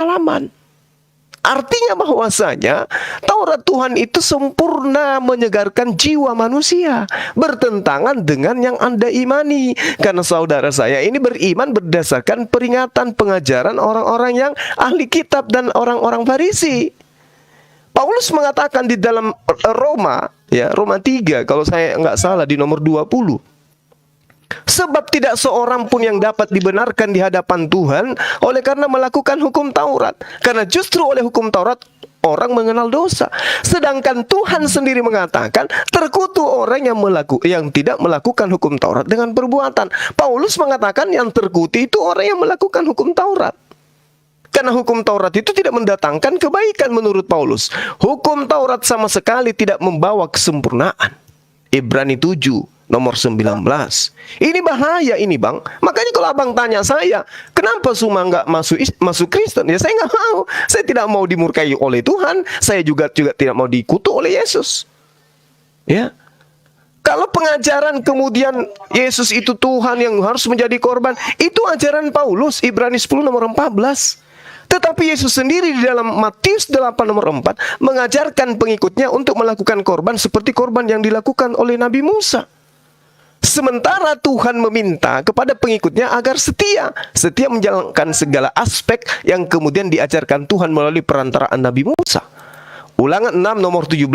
pengalaman. Artinya bahwasanya Taurat Tuhan itu sempurna menyegarkan jiwa manusia, bertentangan dengan yang Anda imani. Karena saudara saya ini beriman berdasarkan peringatan pengajaran orang-orang yang ahli kitab dan orang-orang Farisi. Paulus mengatakan di dalam Roma 3 kalau saya nggak salah di nomor 20. Sebab tidak seorang pun yang dapat dibenarkan di hadapan Tuhan oleh karena melakukan hukum Taurat. Karena justru oleh hukum Taurat orang mengenal dosa. Sedangkan Tuhan sendiri mengatakan terkutuk orang yang tidak melakukan hukum Taurat dengan perbuatan. Paulus mengatakan yang terkutuk itu orang yang melakukan hukum Taurat. Karena hukum Taurat itu tidak mendatangkan kebaikan menurut Paulus. Hukum Taurat sama sekali tidak membawa kesempurnaan. Ibrani 7 nomor 19. Ini bahaya ini bang. Makanya kalau abang tanya saya, kenapa Suma nggak masuk Kristen? Ya saya nggak mau. Saya tidak mau dimurkai oleh Tuhan. Saya juga tidak mau dikutuk oleh Yesus. Ya. Kalau pengajaran kemudian Yesus itu Tuhan yang harus menjadi korban, itu ajaran Paulus, Ibrani 10 nomor 14. Tetapi Yesus sendiri di dalam Matius 8 nomor 4 mengajarkan pengikutnya untuk melakukan korban seperti korban yang dilakukan oleh Nabi Musa. Sementara Tuhan meminta kepada pengikutnya agar setia menjalankan segala aspek yang kemudian diajarkan Tuhan melalui perantaraan Nabi Musa. Ulangan 6 nomor 17.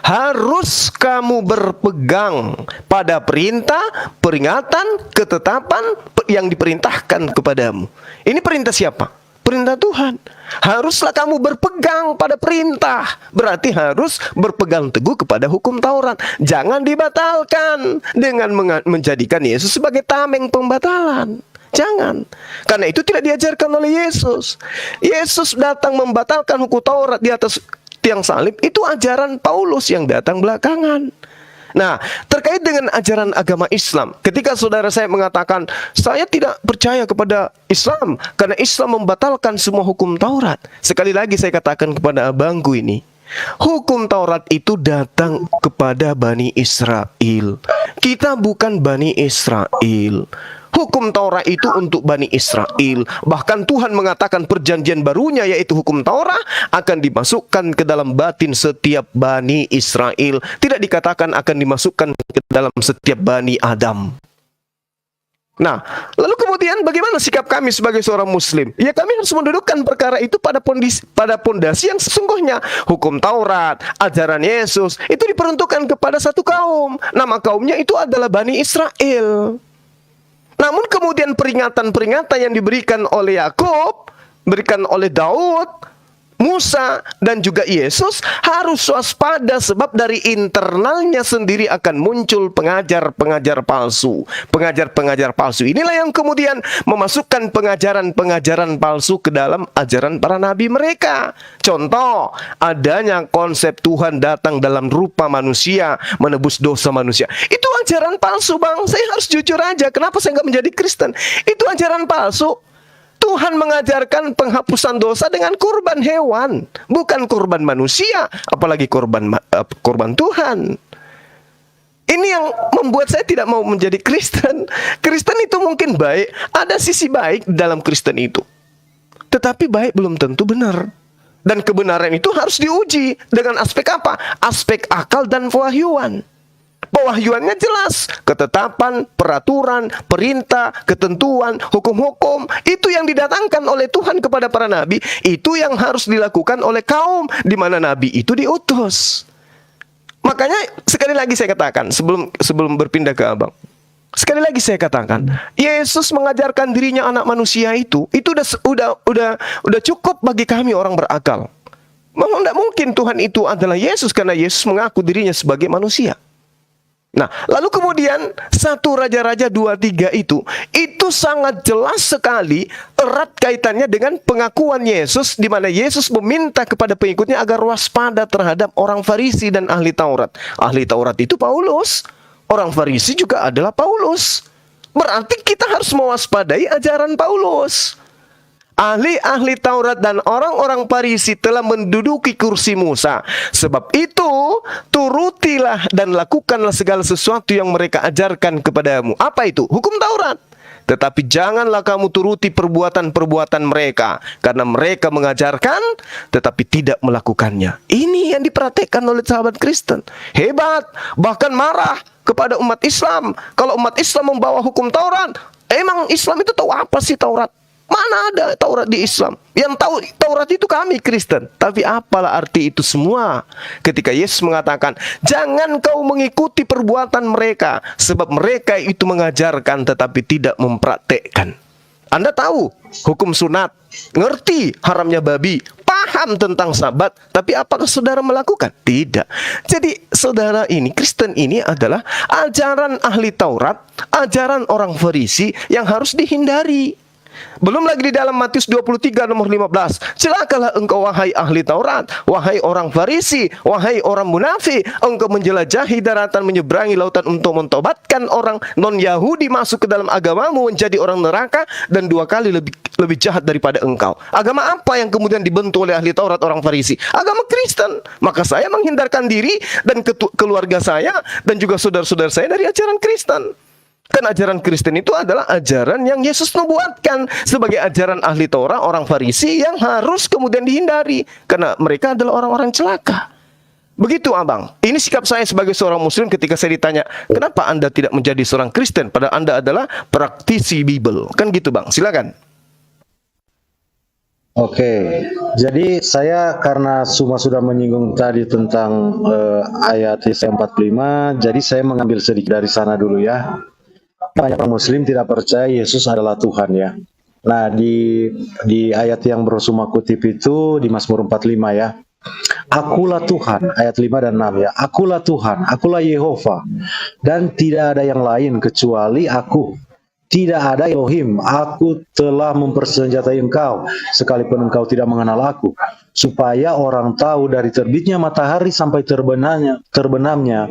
Harus kamu berpegang pada perintah, peringatan, ketetapan yang diperintahkan kepadamu. Ini perintah siapa? Perintah Tuhan. Haruslah kamu berpegang pada perintah. Berarti harus berpegang teguh kepada hukum Taurat. Jangan dibatalkan dengan menjadikan Yesus sebagai tameng pembatalan. Jangan. Karena itu tidak diajarkan oleh Yesus. Yesus datang membatalkan hukum Taurat di atas tiang salib. Itu ajaran Paulus yang datang belakangan. Nah, terkait dengan ajaran agama Islam, ketika saudara saya mengatakan, saya tidak percaya kepada Islam, karena Islam membatalkan semua hukum Taurat. Sekali lagi saya katakan kepada abangku ini, hukum Taurat itu datang kepada Bani Israel. Kita bukan Bani Israel. Hukum Taurat itu untuk Bani Israel. Bahkan Tuhan mengatakan perjanjian barunya yaitu hukum Taurat akan dimasukkan ke dalam batin setiap Bani Israel. Tidak dikatakan akan dimasukkan ke dalam setiap Bani Adam. Nah, lalu kemudian bagaimana sikap kami sebagai seorang Muslim? Ya kami harus mendudukkan perkara itu pada pondasi yang sesungguhnya. Hukum Taurat, ajaran Yesus itu diperuntukkan kepada satu kaum. Nama kaumnya itu adalah Bani Israel. Namun kemudian peringatan-peringatan yang diberikan oleh Yakub, berikan oleh Daud, Musa, dan juga Yesus harus waspada sebab dari internalnya sendiri akan muncul pengajar-pengajar palsu. Pengajar-pengajar palsu inilah yang kemudian memasukkan pengajaran-pengajaran palsu ke dalam ajaran para nabi mereka. Contoh, adanya konsep Tuhan datang dalam rupa manusia, menebus dosa manusia. Itu ajaran palsu bang, saya harus jujur aja. Kenapa saya nggak menjadi Kristen? Itu ajaran palsu. Tuhan mengajarkan penghapusan dosa dengan kurban hewan, bukan kurban manusia, apalagi kurban Tuhan. Ini yang membuat saya tidak mau menjadi Kristen. Kristen itu mungkin baik, ada sisi baik dalam Kristen itu. Tetapi baik belum tentu benar. Dan kebenaran itu harus diuji dengan aspek apa? Aspek akal dan pewahyuan. Pewahyuannya jelas, ketetapan, peraturan, perintah, ketentuan, hukum-hukum, itu yang didatangkan oleh Tuhan kepada para nabi, itu yang harus dilakukan oleh kaum di mana nabi itu diutus. Makanya sekali lagi saya katakan sebelum berpindah ke abang. Sekali lagi saya katakan, Yesus mengajarkan dirinya anak manusia itu udah cukup bagi kami orang berakal. Memang tidak mungkin Tuhan itu adalah Yesus karena Yesus mengaku dirinya sebagai manusia. Nah, lalu kemudian 1 Raja-Raja 23 itu sangat jelas sekali erat kaitannya dengan pengakuan Yesus di mana Yesus meminta kepada pengikutnya agar waspada terhadap orang Farisi dan ahli Taurat. Ahli Taurat itu Paulus, orang Farisi juga adalah Paulus. Berarti kita harus mewaspadai ajaran Paulus. Ahli-ahli Taurat dan orang-orang Farisi telah menduduki kursi Musa. Sebab itu, turutilah dan lakukanlah segala sesuatu yang mereka ajarkan kepadamu. Apa itu? Hukum Taurat. tetapi janganlah kamu turuti perbuatan-perbuatan mereka, karena mereka mengajarkan tetapi tidak melakukannya. Ini yang diperhatikan oleh sahabat Kristen. Hebat, bahkan marah kepada umat Islam. Kalau umat Islam membawa hukum Taurat, emang Islam itu tahu apa sih Taurat? Mana ada Taurat di Islam? Yang tahu Taurat itu kami Kristen. Tapi apalah arti itu semua ketika Yesus mengatakan, jangan kau mengikuti perbuatan mereka, sebab mereka itu mengajarkan tetapi tidak mempraktekkan. Anda tahu hukum sunat, ngerti haramnya babi, paham tentang sabat, tapi apakah saudara melakukan? Tidak. Jadi saudara ini, Kristen ini adalah ajaran ahli Taurat, ajaran orang Farisi yang harus dihindari. Belum lagi di dalam Matius 23 nomor 15. Celakalah engkau wahai ahli Taurat, wahai orang Farisi, wahai orang munafik, engkau menjelajahi daratan, menyeberangi lautan untuk mentobatkan orang non-Yahudi masuk ke dalam agamamu menjadi orang neraka, dan 2 kali lebih jahat daripada engkau. Agama apa yang kemudian dibentuk oleh ahli Taurat orang Farisi? Agama Kristen. Maka saya menghindarkan diri dan keluarga saya dan juga saudara-saudara saya dari ajaran Kristen. Kan ajaran Kristen itu adalah ajaran yang Yesus nubuatkan sebagai ajaran ahli Taurat, orang Farisi yang harus kemudian dihindari, karena mereka adalah orang-orang celaka. Begitu abang. Ini sikap saya sebagai seorang Muslim ketika saya ditanya, kenapa Anda tidak menjadi seorang Kristen padahal Anda adalah praktisi Bible? Kan gitu bang, silakan. Oke, jadi saya karena semua sudah menyinggung tadi tentang ayat Yesaya 45, jadi saya mengambil sedikit dari sana dulu ya. Banyak orang Muslim tidak percaya Yesus adalah Tuhan ya. Nah di ayat yang bersuma kutip itu di Mazmur 45 ya. Akulah Tuhan, ayat 5 dan 6 ya. Akulah Tuhan, akulah Yehova, dan tidak ada yang lain kecuali aku. Tidak ada Elohim, aku telah mempersenjatai engkau, sekalipun engkau tidak mengenal aku, supaya orang tahu dari terbitnya matahari sampai terbenamnya,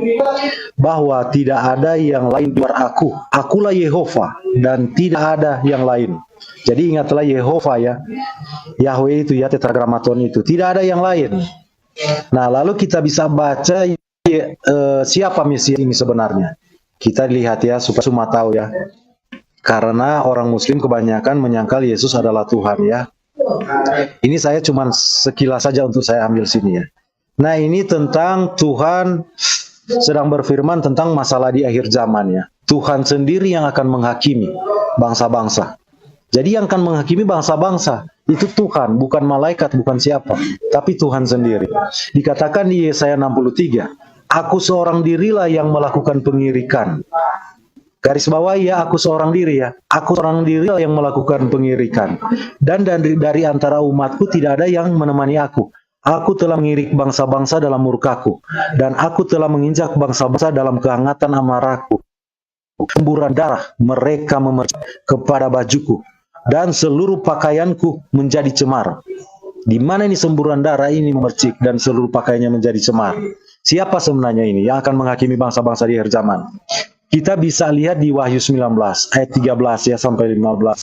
bahwa tidak ada yang lain di luar aku. Akulah Yehova, dan tidak ada yang lain. Jadi ingatlah Yehova ya, Yahweh itu ya, tetragramaton itu, tidak ada yang lain. Nah lalu kita bisa baca siapa Mesias ini sebenarnya. Kita lihat ya, supaya semua tahu ya. Karena orang Muslim kebanyakan menyangkal Yesus adalah Tuhan ya. Ini saya cuma sekilas saja untuk saya ambil sini ya. Nah ini tentang Tuhan sedang berfirman tentang masalah di akhir zaman ya. Tuhan sendiri yang akan menghakimi bangsa-bangsa. Jadi yang akan menghakimi bangsa-bangsa itu Tuhan, bukan malaikat, bukan siapa, tapi Tuhan sendiri. Dikatakan di Yesaya 63, aku seorang dirilah yang melakukan pengirikan. Garis bawah ya, aku seorang diri ya. Aku seorang diri yang melakukan pengirikan. Dan dari antara umatku tidak ada yang menemani aku. Aku telah mengirik bangsa-bangsa dalam murkaku. Dan aku telah menginjak bangsa-bangsa dalam kehangatan amarahku. Semburan darah mereka memercik kepada bajuku. Dan seluruh pakaianku menjadi cemar. Di mana ini semburan darah ini memercik dan seluruh pakaiannya menjadi cemar? Siapa sebenarnya ini yang akan menghakimi bangsa-bangsa di akhir zaman? Kita bisa lihat di Wahyu 19 ayat 13 ya sampai 15.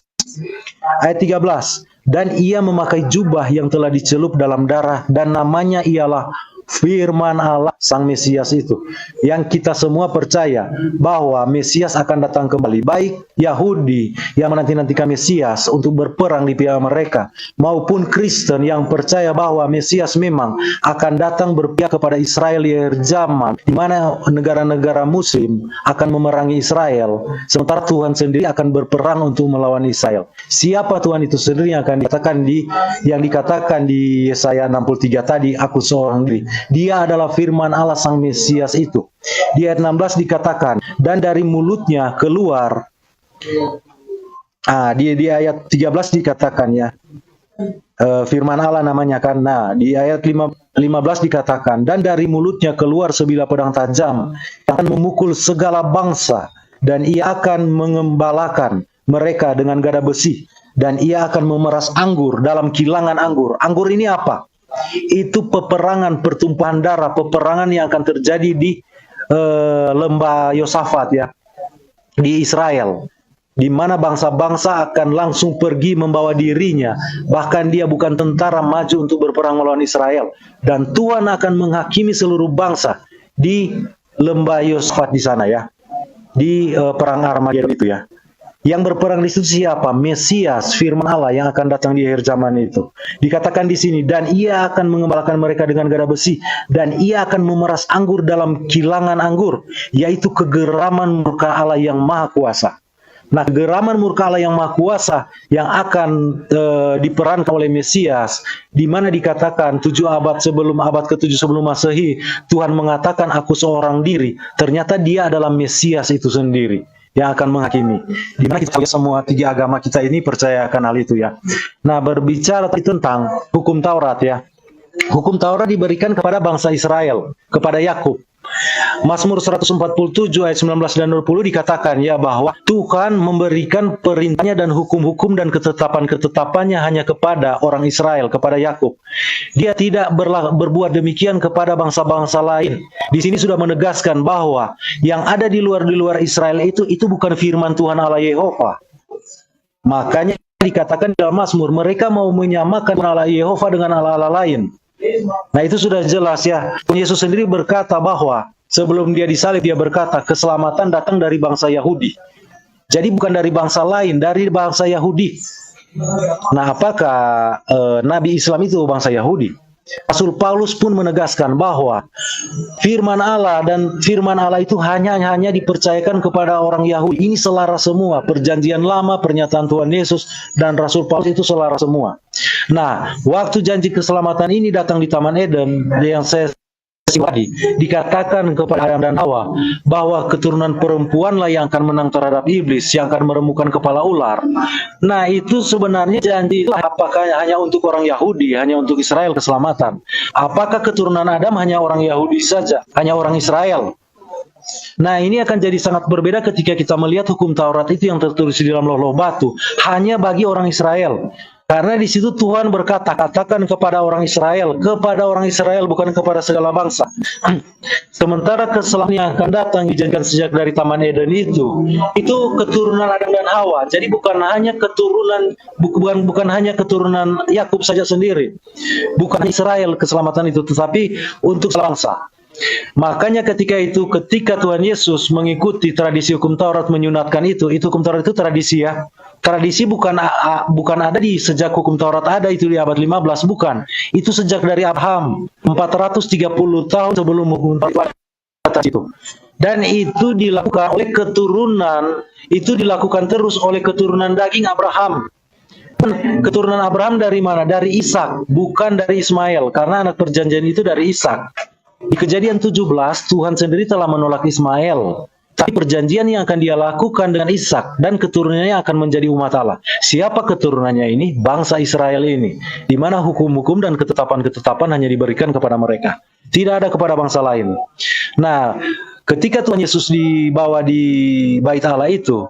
Ayat 13, dan ia memakai jubah yang telah dicelup dalam darah, dan namanya ialah Firman Allah, Sang Mesias itu. Yang kita semua percaya bahwa Mesias akan datang kembali. Baik Yahudi yang menanti-nantikan Mesias untuk berperang di pihak mereka, maupun Kristen yang percaya bahwa Mesias memang akan datang berpihak kepada Israel di akhir zaman, di mana negara-negara Muslim akan memerangi Israel, sementara Tuhan sendiri akan berperang untuk melawan Israel. Siapa Tuhan itu sendiri yang akan dikatakan di Yesaya 63 tadi, aku seorang diri. Dia adalah firman Allah Sang Mesias itu. Di ayat 16 dikatakan, dan dari mulutnya keluar, di ayat 13 dikatakan ya, firman Allah namanya kan. Nah, di ayat 15 dikatakan, dan dari mulutnya keluar sebilah pedang tajam, yang akan memukul segala bangsa, dan ia akan mengembalakan mereka dengan gada besi, dan ia akan memeras anggur dalam kilangan anggur. Anggur ini apa? Itu peperangan, pertumpahan darah, peperangan yang akan terjadi di lembah Yosafat ya, di Israel, di mana bangsa-bangsa akan langsung pergi membawa dirinya, bahkan dia bukan tentara maju untuk berperang melawan Israel, dan Tuhan akan menghakimi seluruh bangsa di lembah Yosafat di sana ya, di perang Armageddon itu ya. Yang berperang di situ siapa? Mesias, firman Allah yang akan datang di akhir zaman itu. Dikatakan di sini, dan ia akan mengembalakan mereka dengan gada besi, dan ia akan memeras anggur dalam kilangan anggur, yaitu kegeraman murka Allah yang maha kuasa. Nah, kegeraman murka Allah yang maha kuasa yang akan diperankan oleh Mesias, di mana dikatakan 7 abad sebelum abad ke-7 sebelum Masehi, Tuhan mengatakan aku seorang diri. Ternyata dia adalah Mesias itu sendiri yang akan menghakimi. Di mana kita semua 3 agama kita ini percaya akan hal itu ya. Nah, berbicara tentang hukum Taurat ya. Hukum Taurat diberikan kepada bangsa Israel, kepada Yakub. Mazmur 147 ayat 19 dan 20 dikatakan ya bahwa Tuhan memberikan perintahnya dan hukum-hukum dan ketetapan-ketetapannya hanya kepada orang Israel, kepada Yakub. Dia tidak berbuat demikian kepada bangsa-bangsa lain. Di sini sudah menegaskan bahwa yang ada di luar Israel itu bukan firman Tuhan Allah Yehova. Makanya dikatakan dalam Mazmur, mereka mau menyamakan Allah Yehova dengan Allah-Allah lain. Nah, itu sudah jelas ya. Yesus sendiri berkata bahwa sebelum dia disalib, dia berkata keselamatan datang dari bangsa Yahudi. Jadi bukan dari bangsa lain, dari bangsa Yahudi. Nah, apakah Nabi Islam itu bangsa Yahudi? Rasul Paulus pun menegaskan bahwa firman Allah itu hanya dipercayakan kepada orang Yahudi. Ini selaras semua, perjanjian lama, pernyataan Tuhan Yesus dan Rasul Paulus itu selaras semua. Nah, waktu janji keselamatan ini datang di Taman Eden yang saya tadi dikatakan kepada Adam dan Hawa bahwa keturunan perempuanlah yang akan menang terhadap iblis, yang akan meremukkan kepala ular. Nah, itu sebenarnya janji itu apakah hanya untuk orang Yahudi, hanya untuk Israel keselamatan? Apakah keturunan Adam hanya orang Yahudi saja, hanya orang Israel? Nah, ini akan jadi sangat berbeda ketika kita melihat hukum Taurat itu yang tertulis di dalam loh-loh batu hanya bagi orang Israel. Karena di situ Tuhan berkata, katakan kepada orang Israel bukan kepada segala bangsa. Sementara keselamatan yang akan datang dijanjikan sejak dari Taman Eden itu keturunan Adam dan Hawa. Jadi bukan hanya keturunan Yakub saja sendiri. Bukan Israel keselamatan itu, tetapi untuk bangsa. Makanya ketika Tuhan Yesus mengikuti tradisi hukum Taurat menyunatkan itu hukum Taurat itu tradisi ya. Tradisi bukan ada di sejak hukum Taurat ada itu di abad 15, bukan. Itu sejak dari Abraham 430 tahun sebelum hukum Taurat itu. Dan itu dilakukan oleh terus oleh keturunan daging Abraham. Keturunan Abraham dari mana? Dari Ishak, bukan dari Ismail, karena anak perjanjian itu dari Ishak. Di Kejadian 17, Tuhan sendiri telah menolak Ismail. Tapi perjanjian yang akan dia lakukan dengan Ishak dan keturunannya akan menjadi umat Allah. Siapa keturunannya ini? Bangsa Israel ini. Di mana hukum-hukum dan ketetapan-ketetapan hanya diberikan kepada mereka. Tidak ada kepada bangsa lain. Nah, ketika Tuhan Yesus dibawa di Bait Allah itu,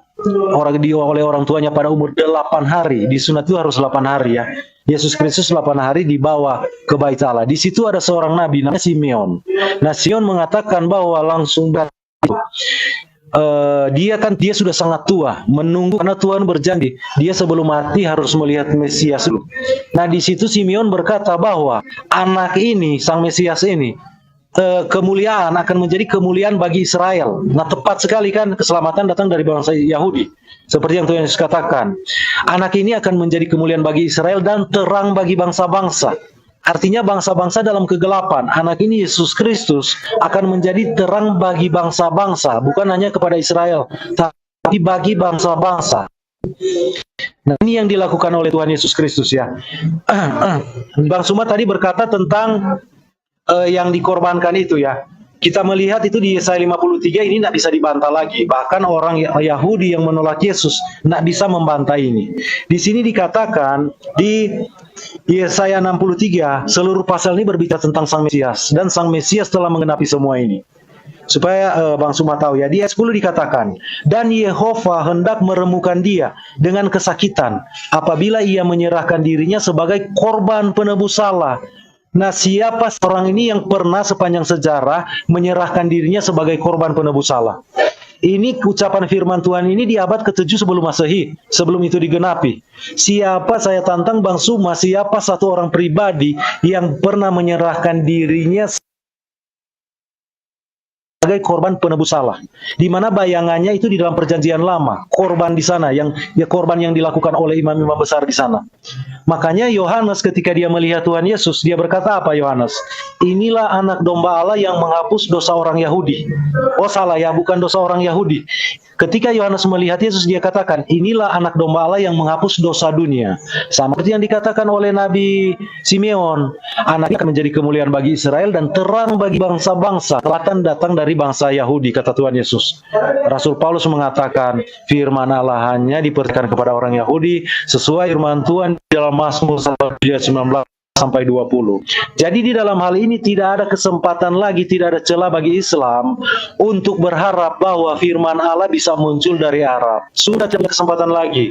oleh orang tuanya pada umur 8 hari. Disunat itu harus 8 hari ya. Yesus Kristus 8 hari dibawa ke Bait Allah. Di situ ada seorang nabi namanya Simeon. Nah, Simeon mengatakan bahwa langsung dia sudah sangat tua, menunggu karena Tuhan berjanji dia sebelum mati harus melihat Mesias dulu. Nah, di situ Simeon berkata bahwa anak ini, sang Mesias ini, kemuliaan akan menjadi kemuliaan bagi Israel. Nah, tepat sekali kan, keselamatan datang dari bangsa Yahudi. Seperti yang Tuhan Yesus katakan, anak ini akan menjadi kemuliaan bagi Israel dan terang bagi bangsa-bangsa. Artinya bangsa-bangsa dalam kegelapan. Anak ini Yesus Kristus akan menjadi terang bagi bangsa-bangsa, bukan hanya kepada Israel, tapi bagi bangsa-bangsa. Nah, ini yang dilakukan oleh Tuhan Yesus Kristus ya. Bang Suma tadi berkata tentang yang dikorbankan itu ya. Kita melihat itu di Yesaya 53 ini tidak bisa dibantah lagi. Bahkan orang Yahudi yang menolak Yesus tidak bisa membantah ini. Di sini dikatakan di Yesaya 63 seluruh pasal ini berbicara tentang Sang Mesias dan Sang Mesias telah menggenapi semua ini. Supaya Bang Suma tahu ya, di ayat 10 dikatakan, dan Yehova hendak meremukan dia dengan kesakitan apabila ia menyerahkan dirinya sebagai korban penebus salah. Nah, siapa orang ini yang pernah sepanjang sejarah menyerahkan dirinya sebagai korban penebus salah? Ini ucapan firman Tuhan ini di abad ke-7 sebelum Masehi, sebelum itu digenapi. Siapa, saya tantang Bang Suma, siapa satu orang pribadi yang pernah menyerahkan dirinya sebagai korban penebus salah. Di mana bayangannya itu di dalam perjanjian lama, korban di sana korban yang dilakukan oleh imam-imam besar di sana. Makanya Yohanes ketika dia melihat Tuhan Yesus, dia berkata apa Yohanes? Inilah anak domba Allah yang menghapus dosa orang Yahudi. Oh salah ya, bukan dosa orang Yahudi. Ketika Yohanes melihat Yesus, dia katakan, inilah anak domba Allah yang menghapus dosa dunia. Sama seperti yang dikatakan oleh Nabi Simeon, anaknya akan menjadi kemuliaan bagi Israel dan terang bagi bangsa-bangsa. Telatan datang dari bangsa Yahudi, kata Tuhan Yesus. Rasul Paulus mengatakan, firman Allah hanya diperintahkan kepada orang Yahudi, sesuai firman Tuhan dalam Mazmur 19 sampai 20. Jadi di dalam hal ini tidak ada kesempatan lagi, tidak ada celah bagi Islam untuk berharap bahwa firman Allah bisa muncul dari Arab. Sudah tidak ada kesempatan lagi.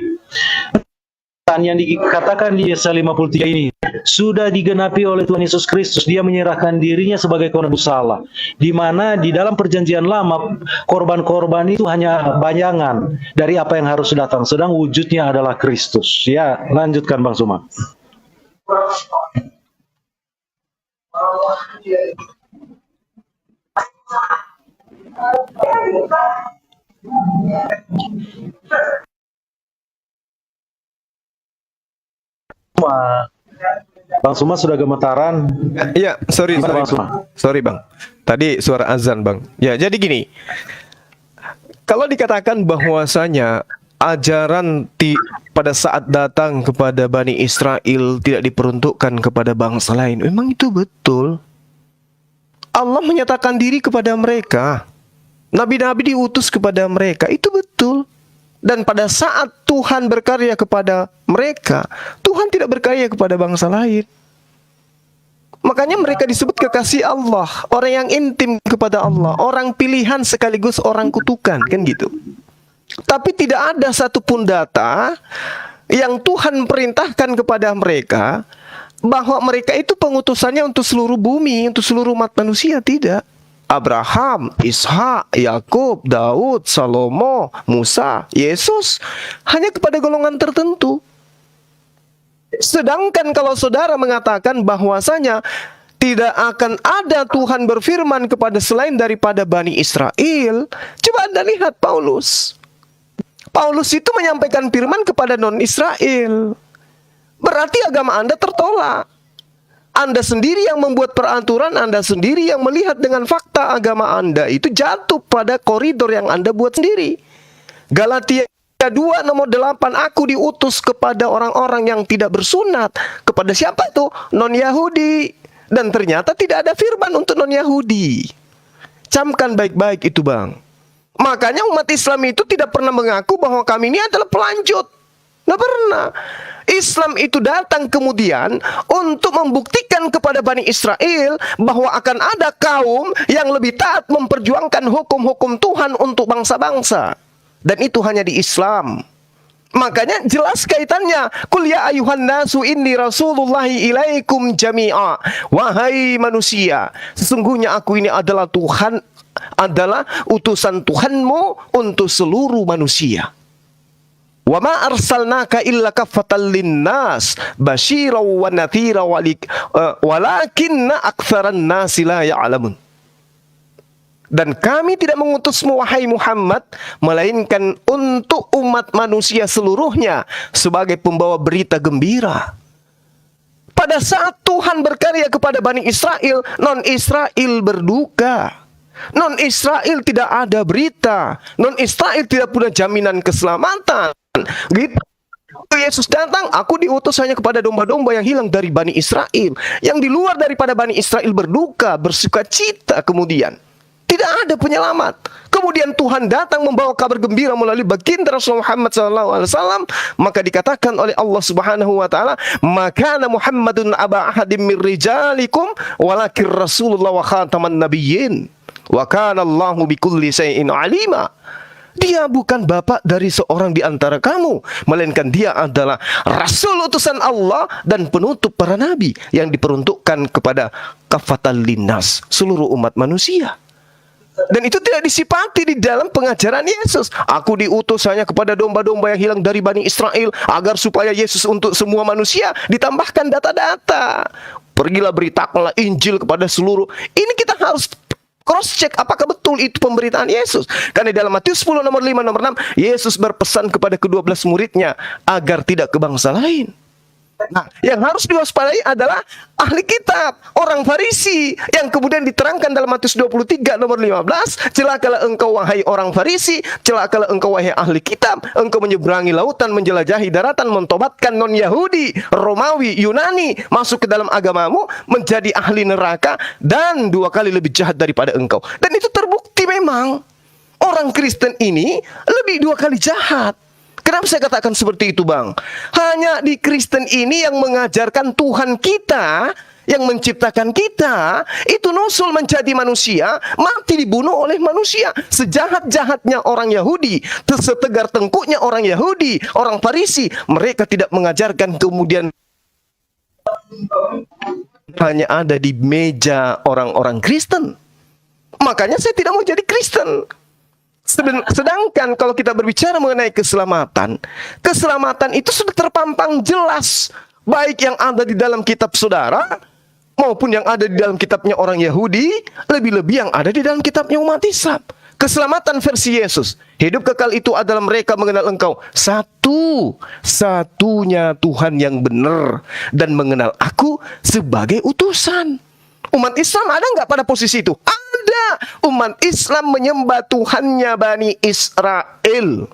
Yang dikatakan di Yesaya 53 ini sudah digenapi oleh Tuhan Yesus Kristus. Dia menyerahkan dirinya sebagai penebus salah. Di mana di dalam perjanjian lama korban-korban itu hanya bayangan dari apa yang harus datang, sedang wujudnya adalah Kristus. Ya, lanjutkan Bang Suma. Bang Suma sudah gemetaran. Iya, sorry Bang Bang. Suma. Sorry Bang. Tadi suara azan Bang. Ya, jadi gini. Kalau dikatakan bahwasanya ajaran pada saat datang kepada Bani Israel tidak diperuntukkan kepada bangsa lain, memang itu betul. Allah menyatakan diri kepada mereka. Nabi-nabi diutus kepada mereka, itu betul. Dan pada saat Tuhan berkarya kepada mereka, Tuhan tidak berkarya kepada bangsa lain. Makanya mereka disebut kekasih Allah, orang yang intim kepada Allah, orang pilihan sekaligus orang kutukan, kan gitu. Tapi tidak ada satupun data yang Tuhan perintahkan kepada mereka bahwa mereka itu pengutusannya untuk seluruh bumi, untuk seluruh umat manusia, tidak. Abraham, Ishak, Yakub, Daud, Salomo, Musa, Yesus hanya kepada golongan tertentu. Sedangkan kalau saudara mengatakan bahwasanya tidak akan ada Tuhan berfirman kepada selain daripada Bani Israel, coba Anda lihat Paulus. Paulus itu menyampaikan firman kepada non-Israel. Berarti agama Anda tertolak. Anda sendiri yang membuat peraturan, Anda sendiri yang melihat dengan fakta agama Anda itu jatuh pada koridor yang Anda buat sendiri. Galatia 2 nomor 8, aku diutus kepada orang-orang yang tidak bersunat. Kepada siapa itu? Non-Yahudi. Dan ternyata tidak ada firman untuk non-Yahudi. Camkan baik-baik itu Bang. Makanya umat Islam itu tidak pernah mengaku bahwa kami ini adalah pelanjut. Nggak pernah. Islam itu datang kemudian untuk membuktikan kepada Bani Israel bahwa akan ada kaum yang lebih taat memperjuangkan hukum-hukum Tuhan untuk bangsa-bangsa. Dan itu hanya di Islam. Makanya jelas kaitannya. Qul ya ayuhan nasu inni rasulullahi ilaikum jami'a. Wahai manusia, sesungguhnya aku ini adalah Tuhan, adalah utusan Tuhanmu untuk seluruh manusia. Wa ma arsalnaka illa kaffatan linnas basyira wa nadhira walakinna aktsaran nasi la ya'lamun. Dan kami tidak mengutusmu wahai Muhammad melainkan untuk umat manusia seluruhnya sebagai pembawa berita gembira. Pada saat Tuhan berkarya kepada Bani Israel, non-Israel berduka. Non-Israel tidak ada berita. Non-Israel tidak punya jaminan keselamatan. Gitu. Yesus datang, aku diutus hanya kepada domba-domba yang hilang dari Bani Israel. Yang di luar daripada Bani Israel berduka, bersuka cita kemudian. Tidak ada penyelamat. Kemudian Tuhan datang membawa kabar gembira melalui baginda Rasulullah Muhammad SAW. Maka dikatakan oleh Allah Subhanahu Wa Taala, "Makana Muhammadun aba ahadim min rijalikum, walakin Rasulullah wa khataman nabiyyin. Wa kana Allahu bikulli syai'in alima." Dia bukan bapak dari seorang di antara kamu, melainkan dia adalah Rasul utusan Allah dan penutup para nabi yang diperuntukkan kepada kafatan linnas, seluruh umat manusia. Dan itu tidak disipati di dalam pengajaran Yesus. Aku diutus hanya kepada domba-domba yang hilang dari Bani Israel, agar supaya Yesus untuk semua manusia. Ditambahkan data-data. Pergilah beritakanlah Injil kepada seluruh. Ini kita harus Cross check apakah betul itu pemberitaan Yesus. Karena di dalam Matius 10 nomor 5 nomor 6, Yesus berpesan kepada ke-12 muridnya agar tidak ke bangsa lain. Nah, yang harus diwaspadai adalah ahli kitab, orang Farisi, yang kemudian diterangkan dalam Matius 23 nomor 15, celakalah engkau wahai orang Farisi, celakalah engkau wahai ahli kitab, engkau menyeberangi lautan, menjelajahi daratan, mentobatkan non-Yahudi, Romawi, Yunani, masuk ke dalam agamamu, menjadi ahli neraka, dan 2 kali lebih jahat daripada engkau. Dan itu terbukti memang, orang Kristen ini lebih 2 kali jahat. Kenapa saya katakan seperti itu, Bang? Hanya di Kristen ini yang mengajarkan Tuhan kita, yang menciptakan kita, itu nusul menjadi manusia, mati dibunuh oleh manusia. Sejahat-jahatnya orang Yahudi, setegar tengkuknya orang Yahudi, orang Farisi, mereka tidak mengajarkan kemudian hanya ada di meja orang-orang Kristen. Makanya saya tidak mau jadi Kristen. Sedangkan kalau kita berbicara mengenai keselamatan, keselamatan itu sudah terpampang jelas, baik yang ada di dalam kitab saudara maupun yang ada di dalam kitabnya orang Yahudi, lebih-lebih yang ada di dalam kitabnya umat Islam. Keselamatan versi Yesus, hidup kekal itu adalah mereka mengenal engkau satu-satunya Tuhan yang benar, dan mengenal aku sebagai utusan. Umat Islam ada nggak pada posisi itu? Ada. Umat Islam menyembah Tuhannya Bani Israel.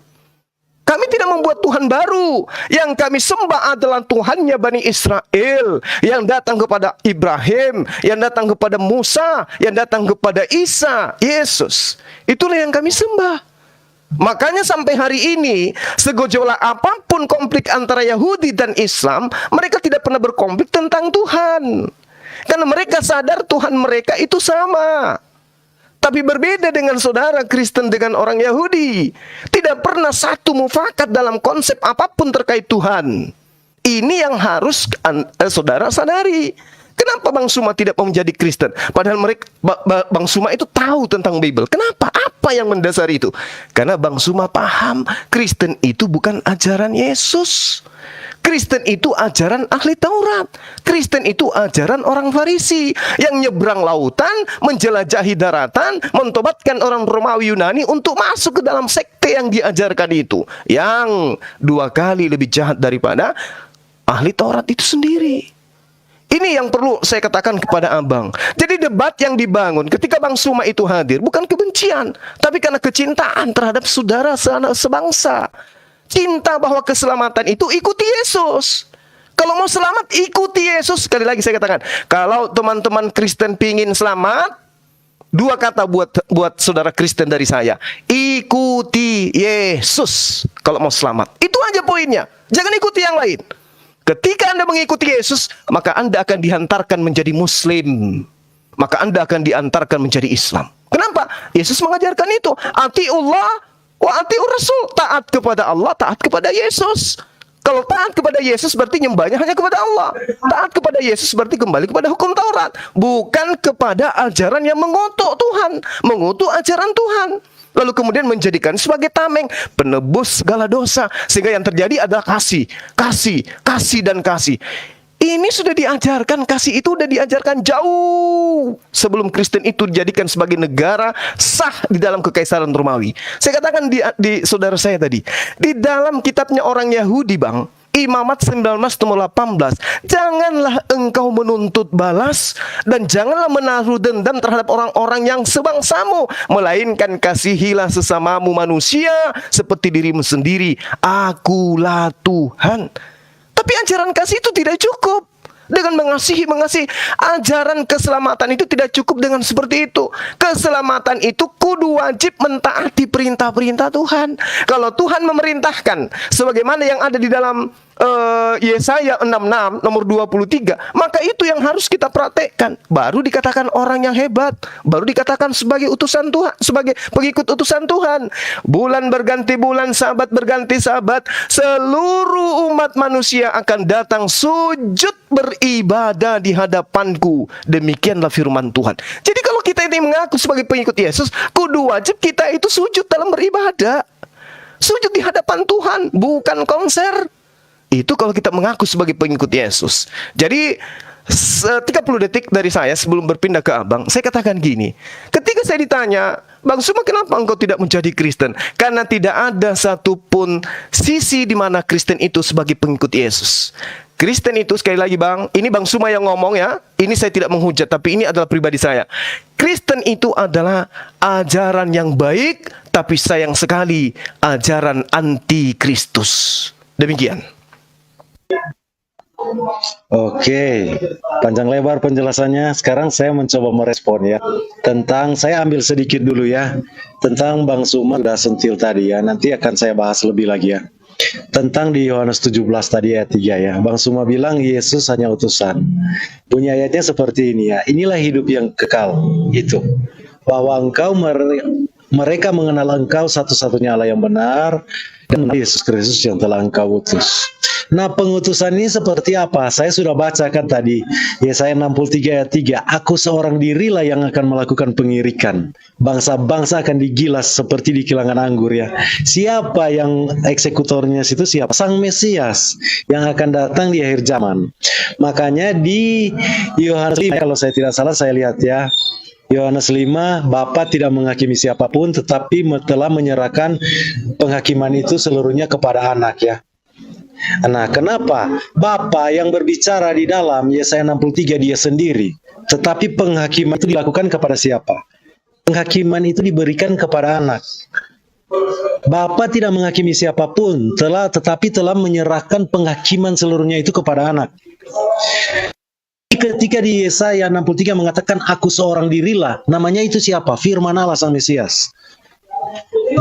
Kami tidak membuat Tuhan baru. Yang kami sembah adalah Tuhannya Bani Israel, yang datang kepada Ibrahim, yang datang kepada Musa, yang datang kepada Isa, Yesus. Itulah yang kami sembah. Makanya sampai hari ini, segejolak apapun konflik antara Yahudi dan Islam, mereka tidak pernah berkonflik tentang Tuhan. Karena mereka sadar Tuhan mereka itu sama. Tapi berbeda dengan saudara Kristen dengan orang Yahudi. Tidak pernah satu mufakat dalam konsep apapun terkait Tuhan. Ini yang harus saudara sadari. Kenapa Bang Suma tidak mau menjadi Kristen? Padahal mereka, Bang Suma itu tahu tentang Bible. Kenapa? Apa yang mendasari itu? Karena Bang Suma paham Kristen itu bukan ajaran Yesus. Kristen itu ajaran ahli Taurat. Kristen itu ajaran orang Farisi yang nyebrang lautan, menjelajahi daratan, mentobatkan orang Romawi Yunani untuk masuk ke dalam sekte yang diajarkan itu, yang 2 kali lebih jahat daripada ahli Taurat itu sendiri. Ini yang perlu saya katakan kepada abang. Jadi debat yang dibangun ketika Bang Suma itu hadir bukan kebencian, tapi karena kecintaan terhadap saudara sebangsa. Cinta bahwa keselamatan itu ikuti Yesus. Kalau mau selamat, ikuti Yesus. Sekali lagi saya katakan, kalau teman-teman Kristen pingin selamat, 2 kata buat saudara Kristen dari saya. Ikuti Yesus kalau mau selamat. Itu aja poinnya. Jangan ikuti yang lain. Ketika Anda mengikuti Yesus, maka Anda akan dihantarkan menjadi Muslim. Maka Anda akan diantarkan menjadi Islam. Kenapa? Yesus mengajarkan itu. Atiullah wa atiur Rasul. Taat kepada Allah, taat kepada Yesus. Kalau taat kepada Yesus berarti nyembahnya hanya kepada Allah. Taat kepada Yesus berarti kembali kepada hukum Taurat, bukan kepada ajaran yang mengutuk Tuhan, mengutuk ajaran Tuhan, lalu kemudian menjadikan sebagai tameng, penebus segala dosa. Sehingga yang terjadi adalah kasih, kasih, kasih, dan kasih. Ini sudah diajarkan, kasih itu sudah diajarkan jauh sebelum Kristen itu dijadikan sebagai negara sah di dalam kekaisaran Romawi. Saya katakan di saudara saya tadi, di dalam kitabnya orang Yahudi, Bang, Imamat 19 nomor 18, janganlah engkau menuntut balas dan janganlah menaruh dendam terhadap orang-orang yang sebangsamu, melainkan kasihilah sesamamu manusia seperti dirimu sendiri. Akulah Tuhan. Tapi ajaran kasih itu tidak cukup. Dengan mengasihi. Ajaran keselamatan itu tidak cukup dengan seperti itu. Keselamatan itu kudu wajib mentaati perintah-perintah Tuhan. Kalau Tuhan memerintahkan sebagaimana yang ada di dalam Yesaya 66 nomor 23, maka itu yang harus kita praktekkan. Baru dikatakan orang yang hebat, baru dikatakan sebagai utusan Tuhan, sebagai pengikut utusan Tuhan. Bulan berganti bulan, sabat berganti sabat, seluruh umat manusia akan datang sujud beribadah di hadapanku. Demikianlah firman Tuhan. Jadi kalau kita ini mengaku sebagai pengikut Yesus, kudu wajib kita itu sujud dalam beribadah. Sujud di hadapan Tuhan, bukan konser. Itu kalau kita mengaku sebagai pengikut Yesus. Jadi 30 detik dari saya sebelum berpindah ke abang, saya katakan gini. Ketika saya ditanya, Bang Suma, kenapa engkau tidak menjadi Kristen? Karena tidak ada satupun sisi di mana Kristen itu sebagai pengikut Yesus. Kristen itu, sekali lagi Bang, ini Bang Suma yang ngomong ya, ini saya tidak menghujat, tapi ini adalah pribadi saya. Kristen itu adalah ajaran yang baik, tapi sayang sekali ajaran anti Kristus. Demikian. Oke, panjang lebar penjelasannya. Sekarang saya mencoba merespon ya. Saya ambil sedikit dulu ya. Tentang Bang Suma sudah sentil tadi ya. Nanti akan saya bahas lebih lagi ya. Tentang di Yohanes 17 tadi ayat 3 ya. Bang Suma bilang Yesus hanya utusan. Bunyi ayatnya seperti ini ya. Inilah hidup yang kekal. Itu. Bahwa mereka mengenal engkau satu-satunya Allah yang benar, dan Yesus Kristus yang telah engkau utus. Nah, pengutusan ini seperti apa? Saya sudah bacakan tadi, Yesaya 63 ayat 3. Aku seorang dirilah yang akan melakukan pengirikan. Bangsa-bangsa akan digilas seperti di kilangan anggur ya. Siapa yang eksekutornya situ? Siapa? Sang Mesias yang akan datang di akhir zaman. Makanya di Yohanes 5, kalau saya tidak salah, saya lihat ya. Yohanes 5, Bapa tidak menghakimi siapapun, tetapi telah menyerahkan penghakiman itu seluruhnya kepada anak ya. Nah, kenapa? Bapa yang berbicara di dalam Yesaya 63 dia sendiri, tetapi penghakiman itu dilakukan kepada siapa? Penghakiman itu diberikan kepada anak. Bapa tidak menghakimi siapapun, tetapi telah menyerahkan penghakiman seluruhnya itu kepada anak. Ketika di Yesaya 63 mengatakan aku seorang dirilah, namanya itu siapa? Firman Allah Sang Mesias.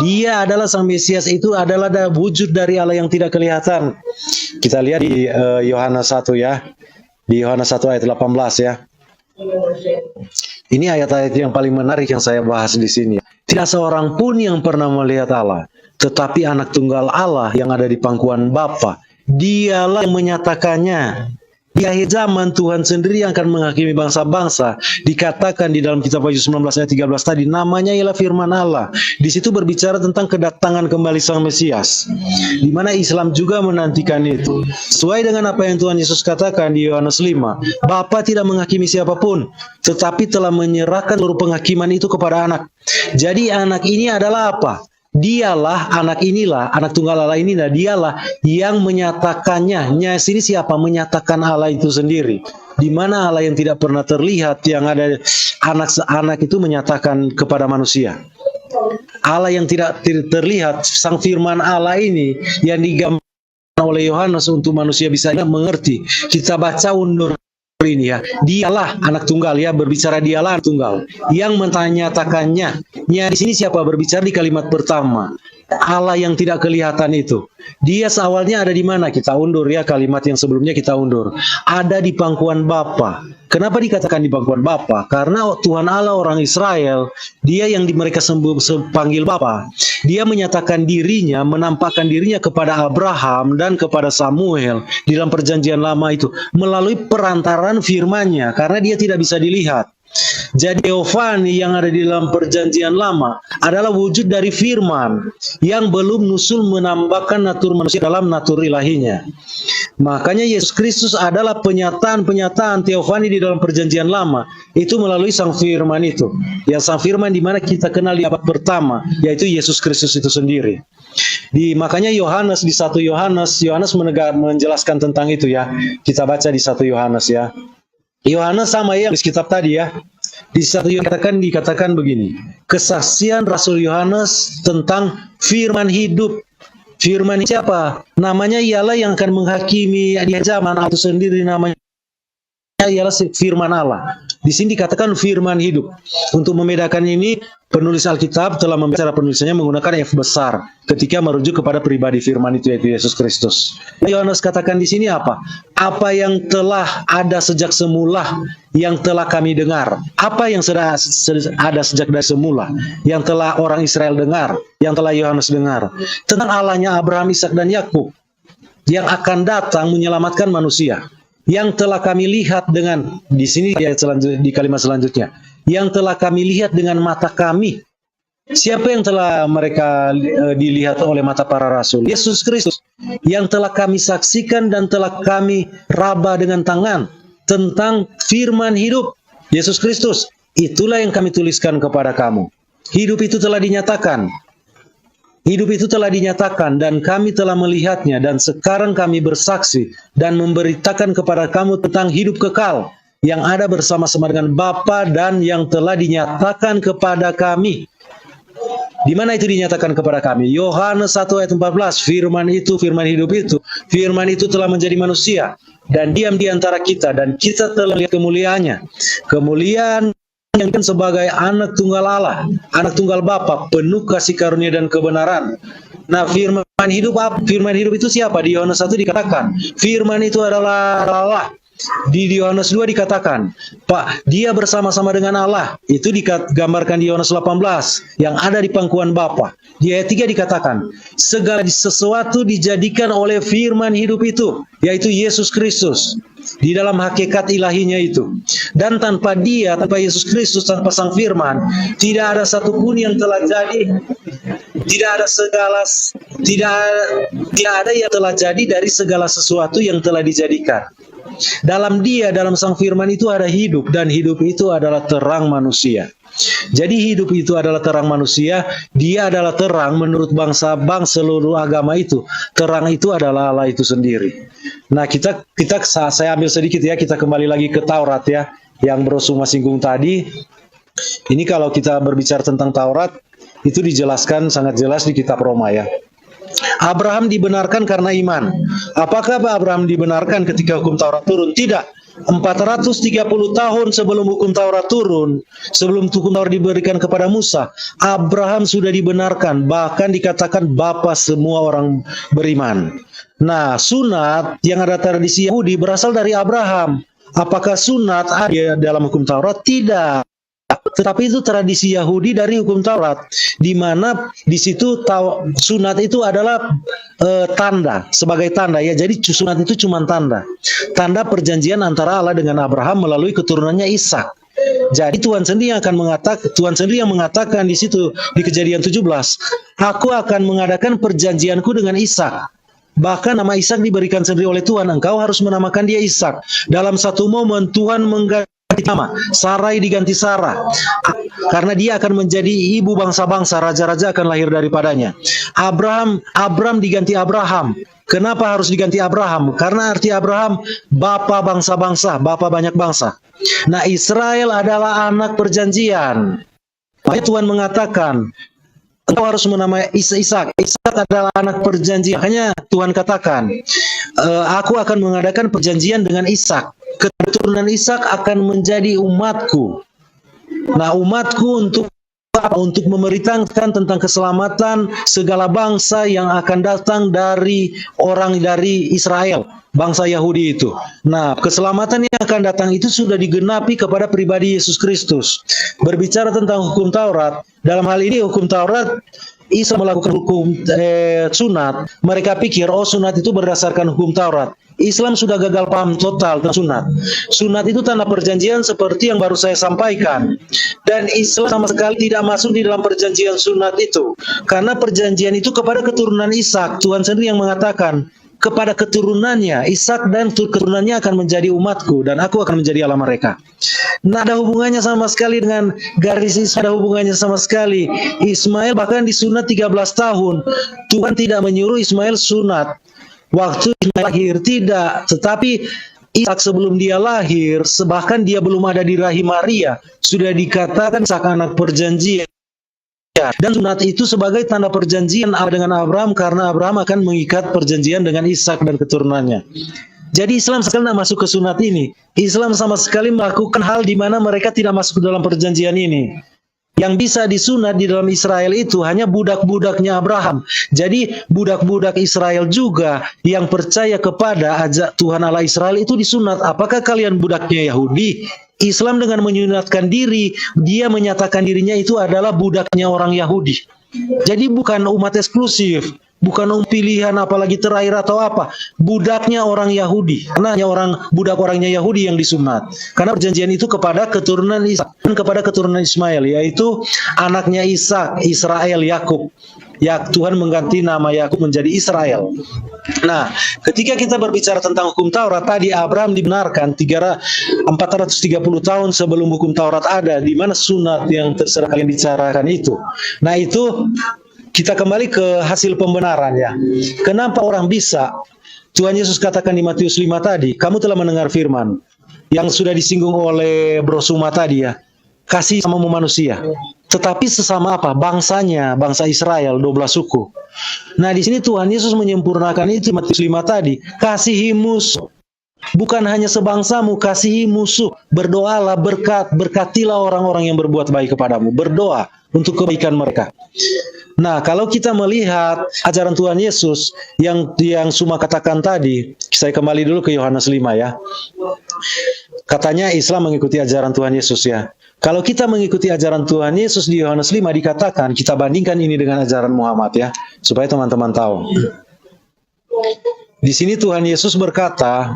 Dia adalah Sang Mesias, itu adalah wujud dari Allah yang tidak kelihatan. Kita lihat di Yohanes 1 ya. Di Yohanes 1 ayat 18 ya. Ini ayat-ayat yang paling menarik yang saya bahas di sini. Tidak seorang pun yang pernah melihat Allah, tetapi anak tunggal Allah yang ada di pangkuan Bapa, dialah yang menyatakannya. Di akhir zaman Tuhan sendiri yang akan menghakimi bangsa-bangsa. Dikatakan di dalam kitab Wahyu 19 ayat 13 tadi, namanya ialah firman Allah. Di situ berbicara tentang kedatangan kembali Sang Mesias, di mana Islam juga menantikan itu. Sesuai dengan apa yang Tuhan Yesus katakan di Yohanes 5, Bapa tidak menghakimi siapapun, tetapi telah menyerahkan seluruh penghakiman itu kepada anak. Jadi anak ini adalah apa? Dialah, anak inilah, anak tunggal Allah inilah, dialah yang menyatakannya. Sini siapa? Menyatakan Allah itu sendiri. Di mana Allah yang tidak pernah terlihat, yang ada anak itu menyatakan kepada manusia. Allah yang tidak terlihat, Sang Firman Allah ini yang digambarkan oleh Yohanes untuk manusia bisa mengerti. Kita baca undur ini ya, dialah anak tunggal ya, berbicara dialah anak tunggal yang menyatakannya. Di sini siapa berbicara di kalimat pertama? Allah yang tidak kelihatan itu. Dia seawalnya ada di mana? Kita undur ya, kalimat yang sebelumnya kita undur. Ada di pangkuan Bapa. Kenapa dikatakan di pangkuan Bapa? Karena Tuhan Allah orang Israel, dia yang mereka panggil Bapa. Dia menyatakan dirinya, menampakkan dirinya kepada Abraham dan kepada Samuel di dalam perjanjian lama itu melalui perantaran firman-Nya, karena dia tidak bisa dilihat. Jadi Teofani yang ada di dalam perjanjian lama adalah wujud dari firman yang belum nusul menambahkan natur manusia dalam natur ilahinya. Makanya Yesus Kristus adalah penyataan Teofani di dalam perjanjian lama itu melalui Sang Firman itu. Yang Sang Firman di mana kita kenal di abad pertama, yaitu Yesus Kristus itu sendiri. Makanya Yohanes di 1 Yohanes menjelaskan tentang itu ya. Kita baca di 1 Yohanes ya. Yohanes sama yang di kitab tadi ya. Di 1 Yohanes dikatakan begini. Kesaksian Rasul Yohanes tentang firman hidup. Firman siapa? Namanya ialah yang akan menghakimi di zaman itu sendiri, namanya ialah firman Allah. Di sini dikatakan firman hidup. Untuk membedakan ini, penulis Alkitab telah membaca penulisannya menggunakan F besar ketika merujuk kepada pribadi firman itu, yaitu Yesus Kristus. Yohanes katakan di sini apa? Apa yang telah ada sejak semula, yang telah kami dengar. Apa yang sudah ada sejak dari semula, yang telah orang Israel dengar, yang telah Yohanes dengar. Tentang Allahnya Abraham, Ishak dan Yakub, yang akan datang menyelamatkan manusia. Yang telah kami lihat dengan, di sini di kalimat selanjutnya, yang telah kami lihat dengan mata kami. Siapa yang telah mereka dilihat oleh mata para rasul? Yesus Kristus. Yang telah kami saksikan dan telah kami raba dengan tangan. tentang firman hidup Yesus Kristus. Itulah yang kami tuliskan kepada kamu. Hidup itu telah dinyatakan. Hidup itu telah dinyatakan dan kami telah melihatnya, dan sekarang kami bersaksi dan memberitakan kepada kamu tentang hidup kekal yang ada bersama-sama dengan Bapa dan yang telah dinyatakan kepada kami. Di mana itu dinyatakan kepada kami? Yohanes 1 ayat 14, firman itu telah menjadi manusia dan diam di antara kita, dan kita telah lihat kemuliaannya. Kemuliaan yang sebagai anak tunggal Allah, anak tunggal Bapa, penuh kasih karunia dan kebenaran. Nah, firman hidup itu siapa? Di Yohanes 1 dikatakan, firman itu adalah Allah. Di Yohanes 2 dikatakan, Pak, dia bersama-sama dengan Allah. Itu digambarkan di Yohanes 18 yang ada di pangkuan Bapa. Di ayat 3 dikatakan, segala sesuatu dijadikan oleh firman hidup itu, yaitu Yesus Kristus, di dalam hakikat ilahinya itu. Dan tanpa dia, tanpa Yesus Kristus, tanpa sang firman, tidak ada satupun yang telah jadi. Tidak ada yang telah jadi dari segala sesuatu yang telah dijadikan. Dalam dia, dalam sang firman itu ada hidup, dan hidup itu adalah terang manusia. Jadi hidup itu adalah terang manusia. Dia adalah terang menurut bangsa-bangsa seluruh agama itu. Terang itu adalah Allah itu sendiri. Nah, saya ambil sedikit ya, kita kembali lagi ke Taurat ya, yang Bro Suma singgung tadi. Ini kalau kita berbicara tentang Taurat, itu dijelaskan sangat jelas di kitab Roma ya. Abraham dibenarkan karena iman. Apakah Abraham dibenarkan ketika hukum Taurat turun? Tidak. 430 tahun sebelum hukum Taurat turun, sebelum hukum Taurat diberikan kepada Musa, Abraham sudah dibenarkan, bahkan dikatakan bapa semua orang beriman. Nah, sunat yang ada tradisi Yahudi berasal dari Abraham. Apakah sunat ada dalam hukum Taurat? Tidak. Tetapi itu tradisi Yahudi dari hukum Taurat, di mana di situ sunat itu adalah tanda, sebagai tanda ya. Jadi sunat itu cuma tanda perjanjian antara Allah dengan Abraham melalui keturunannya Ishak. Jadi Tuhan sendiri yang mengatakan di situ di Kejadian 17, aku akan mengadakan perjanjianku dengan Ishak. Bahkan nama Ishak diberikan sendiri oleh Tuhan. Engkau harus menamakan dia Ishak. Dalam satu momen Tuhan mengganti nama, Sarai diganti Sarah, karena dia akan menjadi ibu bangsa-bangsa, raja-raja akan lahir daripadanya. Abram diganti Abraham. Kenapa harus diganti Abraham? Karena arti Abraham bapa bangsa-bangsa, bapa banyak bangsa. Nah, Israel adalah anak perjanjian. Makanya Tuhan mengatakan, engkau harus menamai Ishak. Ishak adalah anak perjanjian. Makanya Tuhan katakan, aku akan mengadakan perjanjian dengan Ishak. Keturunan Ishak akan menjadi umatku. Nah, umatku untuk memberitakan tentang keselamatan segala bangsa yang akan datang dari Israel, bangsa Yahudi itu. Nah, keselamatan yang akan datang itu sudah digenapi kepada pribadi Yesus Kristus. Berbicara tentang hukum Taurat, dalam hal ini hukum Taurat, Isa melakukan hukum sunat. Mereka pikir, sunat itu berdasarkan hukum Taurat. Islam sudah gagal paham total tentang sunat. Sunat itu tanda perjanjian seperti yang baru saya sampaikan. Dan Islam sama sekali tidak masuk di dalam perjanjian sunat itu. Karena perjanjian itu kepada keturunan Ishak. Tuhan sendiri yang mengatakan, kepada keturunannya, Ishak dan keturunannya akan menjadi umatku, dan aku akan menjadi Allah mereka. Nah, ada hubungannya sama sekali dengan garis Ismail, ada hubungannya sama sekali. Ismail bahkan disunat 13 tahun. Tuhan tidak menyuruh Ismail sunat waktu Ismail lahir, tidak. Tetapi Ishak sebelum dia lahir, bahkan dia belum ada di rahim Maria, sudah dikatakan Ishak anak perjanjian. Dan sunat itu sebagai tanda perjanjian dengan Abraham, karena Abraham akan mengikat perjanjian dengan Ishak dan keturunannya. Jadi Islam sekali tidak masuk ke sunat ini. Islam sama sekali melakukan hal di mana mereka tidak masuk ke dalam perjanjian ini. Yang bisa disunat di dalam Israel itu hanya budak-budaknya Abraham. Jadi budak-budak Israel juga yang percaya kepada ajak Tuhan Allah Israel itu disunat. Apakah kalian budaknya Yahudi? Islam dengan menyunatkan diri, dia menyatakan dirinya itu adalah budaknya orang Yahudi. Jadi bukan umat eksklusif, Bukan pilihan apalagi terakhir atau apa. Budaknya orang Yahudi. Karena budak orangnya Yahudi yang disunat. Karena perjanjian itu kepada keturunan Ishak dan kepada keturunan Ismail, yaitu anaknya Ishak, Israel, Yakub. Ya, Tuhan mengganti nama Yakub menjadi Israel. Nah, ketika kita berbicara tentang hukum Taurat, tadi Abraham dibenarkan 430 tahun sebelum hukum Taurat ada, di mana sunat yang terserah kalian bicarakan itu. Nah, itu kita kembali ke hasil pembenaran ya. Kenapa orang bisa? Tuhan Yesus katakan di Matius 5 tadi, kamu telah mendengar firman yang sudah disinggung oleh Bro Suma tadi ya. Kasih sama manusia. Tetapi sesama apa? Bangsanya, bangsa Israel, 12 suku. Nah, di sini Tuhan Yesus menyempurnakan itu Matius 5 tadi. Kasihi musuh. Bukan hanya sebangsamu, kasihi musuh. Berdoalah, berkatilah orang-orang yang berbuat baik kepadamu. Berdoa untuk kebaikan mereka. Nah, kalau kita melihat ajaran Tuhan Yesus yang Suma katakan tadi, saya kembali dulu ke Yohanes 5 ya. Katanya Islam mengikuti ajaran Tuhan Yesus ya. Kalau kita mengikuti ajaran Tuhan Yesus di Yohanes 5 dikatakan, kita bandingkan ini dengan ajaran Muhammad ya, supaya teman-teman tahu. Di sini Tuhan Yesus berkata,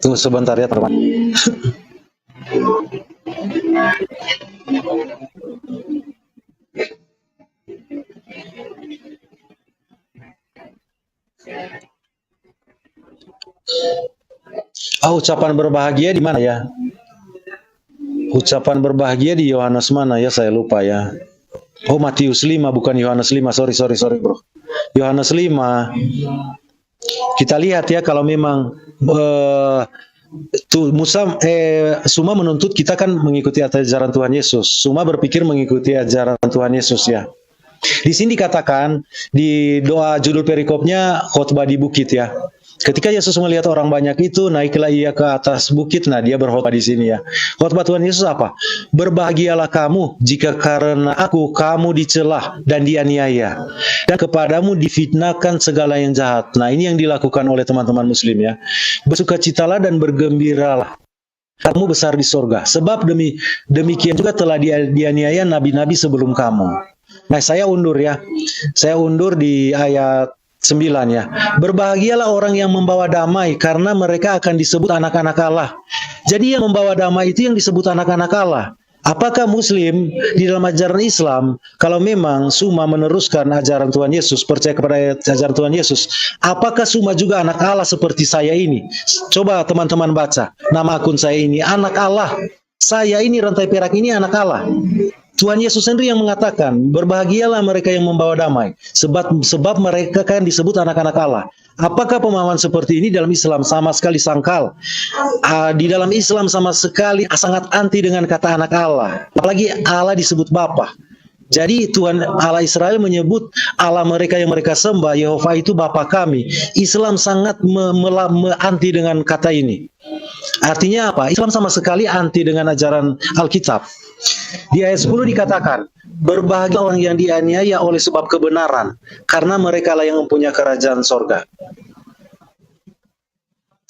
tunggu sebentar ya teman. Ucapan berbahagia di mana ya? Ucapan berbahagia di Yohanes mana ya? Saya lupa ya. Matius 5 bukan Yohanes 5. Sorry bro. Yohanes 5. Kita lihat ya, kalau memang Suma menuntut kita kan mengikuti ajaran Tuhan Yesus. Suma berpikir mengikuti ajaran Tuhan Yesus ya. Di sini dikatakan di doa judul perikopnya khotbah di bukit ya. Ketika Yesus melihat orang banyak itu, naiklah ia ke atas bukit. Nah, dia berkhotbah di sini ya. Khotbah Tuhan Yesus apa? Berbahagialah kamu jika karena aku kamu dicelah dan dianiaya, dan kepadamu difitnahkan segala yang jahat. Nah, ini yang dilakukan oleh teman-teman Muslim ya. Bersukacitalah dan bergembiralah, kamu besar di sorga. Sebab demikian juga telah dianiaya nabi-nabi sebelum kamu. Nah, saya undur ya. Saya undur di ayat 9 ya. Berbahagialah orang yang membawa damai, karena mereka akan disebut anak-anak Allah. Jadi yang membawa damai itu yang disebut anak-anak Allah. Apakah Muslim di dalam ajaran Islam, kalau memang Suma meneruskan ajaran Tuhan Yesus, percaya kepada ajaran Tuhan Yesus, apakah Suma juga anak Allah seperti saya ini? Coba teman-teman baca, nama akun saya ini, anak Allah. Saya ini rantai perak ini anak Allah. Tuhan Yesus sendiri yang mengatakan, berbahagialah mereka yang membawa damai, sebab mereka kan disebut anak-anak Allah. Apakah pemahaman seperti ini dalam Islam? Sama sekali sangkal. Di dalam Islam sama sekali sangat anti dengan kata anak Allah. Apalagi Allah disebut Bapa. Jadi Tuhan Allah Israel menyebut Allah mereka yang mereka sembah, Yehova itu Bapa kami. Islam sangat anti dengan kata ini. Artinya apa? Islam sama sekali anti dengan ajaran Alkitab. Di ayat 10 dikatakan, berbahagia orang yang dianiaya oleh sebab kebenaran, karena mereka lah yang mempunyai kerajaan sorga.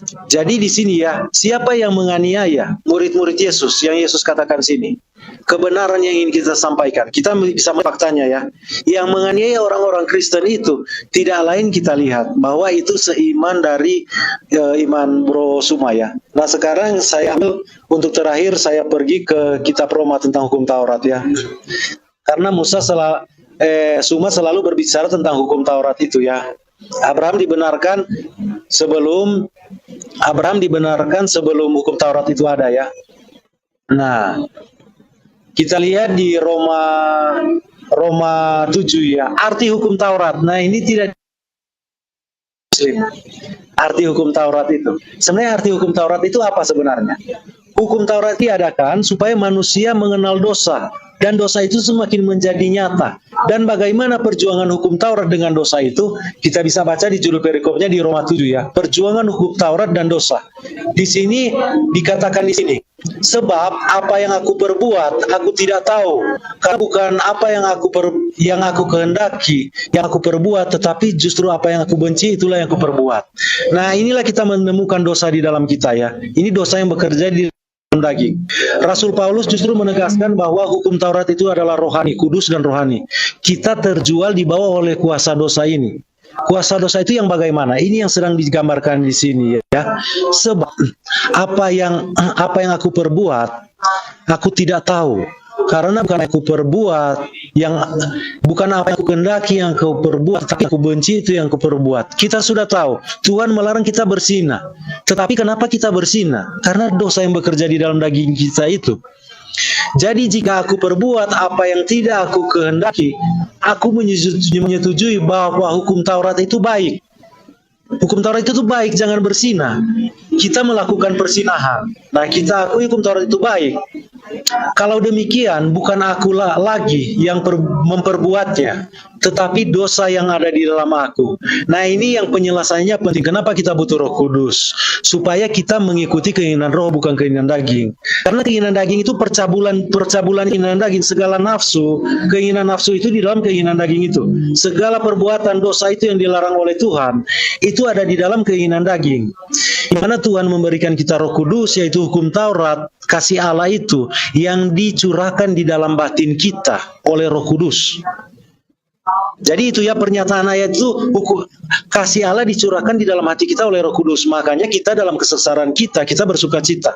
Jadi di sini ya, siapa yang menganiaya murid-murid Yesus yang Yesus katakan sini? Kebenaran yang ingin kita sampaikan. Kita bisa melihat faktanya ya. Yang menganiaya orang-orang Kristen itu tidak lain kita lihat bahwa itu seiman dari iman Bro Suma ya. Nah, sekarang saya ambil untuk terakhir, saya pergi ke kitab Roma tentang hukum Taurat ya. Karena Suma selalu berbicara tentang hukum Taurat itu ya. Abraham dibenarkan sebelum hukum Taurat itu ada ya. Nah, kita lihat di Roma 7 ya, arti hukum Taurat. Nah, ini tidak Muslim. Arti hukum Taurat itu. Sebenarnya arti hukum Taurat itu apa sebenarnya? Hukum Taurat diadakan supaya manusia mengenal dosa, dan dosa itu semakin menjadi nyata. Dan bagaimana perjuangan hukum Taurat dengan dosa itu, kita bisa baca di judul perikopnya di Roma 7 ya. Perjuangan hukum Taurat dan dosa. Di sini dikatakan di sini, sebab apa yang aku perbuat aku tidak tahu, karena bukan apa yang aku kehendaki yang aku perbuat, tetapi justru apa yang aku benci itulah yang aku perbuat. Nah, inilah kita menemukan dosa di dalam kita ya. Ini dosa yang bekerja di daging. Rasul Paulus justru menegaskan bahwa hukum Taurat itu adalah rohani, kudus dan rohani. Kita terjual di bawah oleh kuasa dosa ini. Kuasa dosa itu yang bagaimana? Ini yang sedang digambarkan di sini ya. Sebab apa yang aku perbuat, aku tidak tahu. Karena bukan aku perbuat, bukan apa yang aku kehendaki yang aku perbuat, tapi aku benci itu yang aku perbuat. Kita sudah tahu, Tuhan melarang kita berzina. Tetapi kenapa kita berzina? Karena dosa yang bekerja di dalam daging kita itu. Jadi jika aku perbuat apa yang tidak aku kehendaki, aku menyetujui bahwa hukum Taurat itu baik. Hukum Taurat itu baik, jangan berzina. Kita melakukan persinahan. Nah, kita akui hukum Taurat itu baik. Kalau demikian, bukan aku lagi yang memperbuatnya, tetapi dosa yang ada di dalam aku. Nah, ini yang penjelasannya penting. Kenapa kita butuh Roh Kudus? Supaya kita mengikuti keinginan roh, bukan keinginan daging. Karena keinginan daging itu percabulan keinginan daging. Segala keinginan nafsu itu di dalam keinginan daging itu. Segala perbuatan dosa itu yang dilarang oleh Tuhan, itu ada di dalam keinginan daging. Di mana Tuhan memberikan kita Roh Kudus, yaitu hukum Taurat, kasih Allah itu yang dicurahkan di dalam batin kita oleh Roh Kudus. Jadi itu ya pernyataan ayat itu, kasih Allah dicurahkan di dalam hati kita oleh Roh Kudus. Makanya kita dalam kesesaran kita bersuka cita.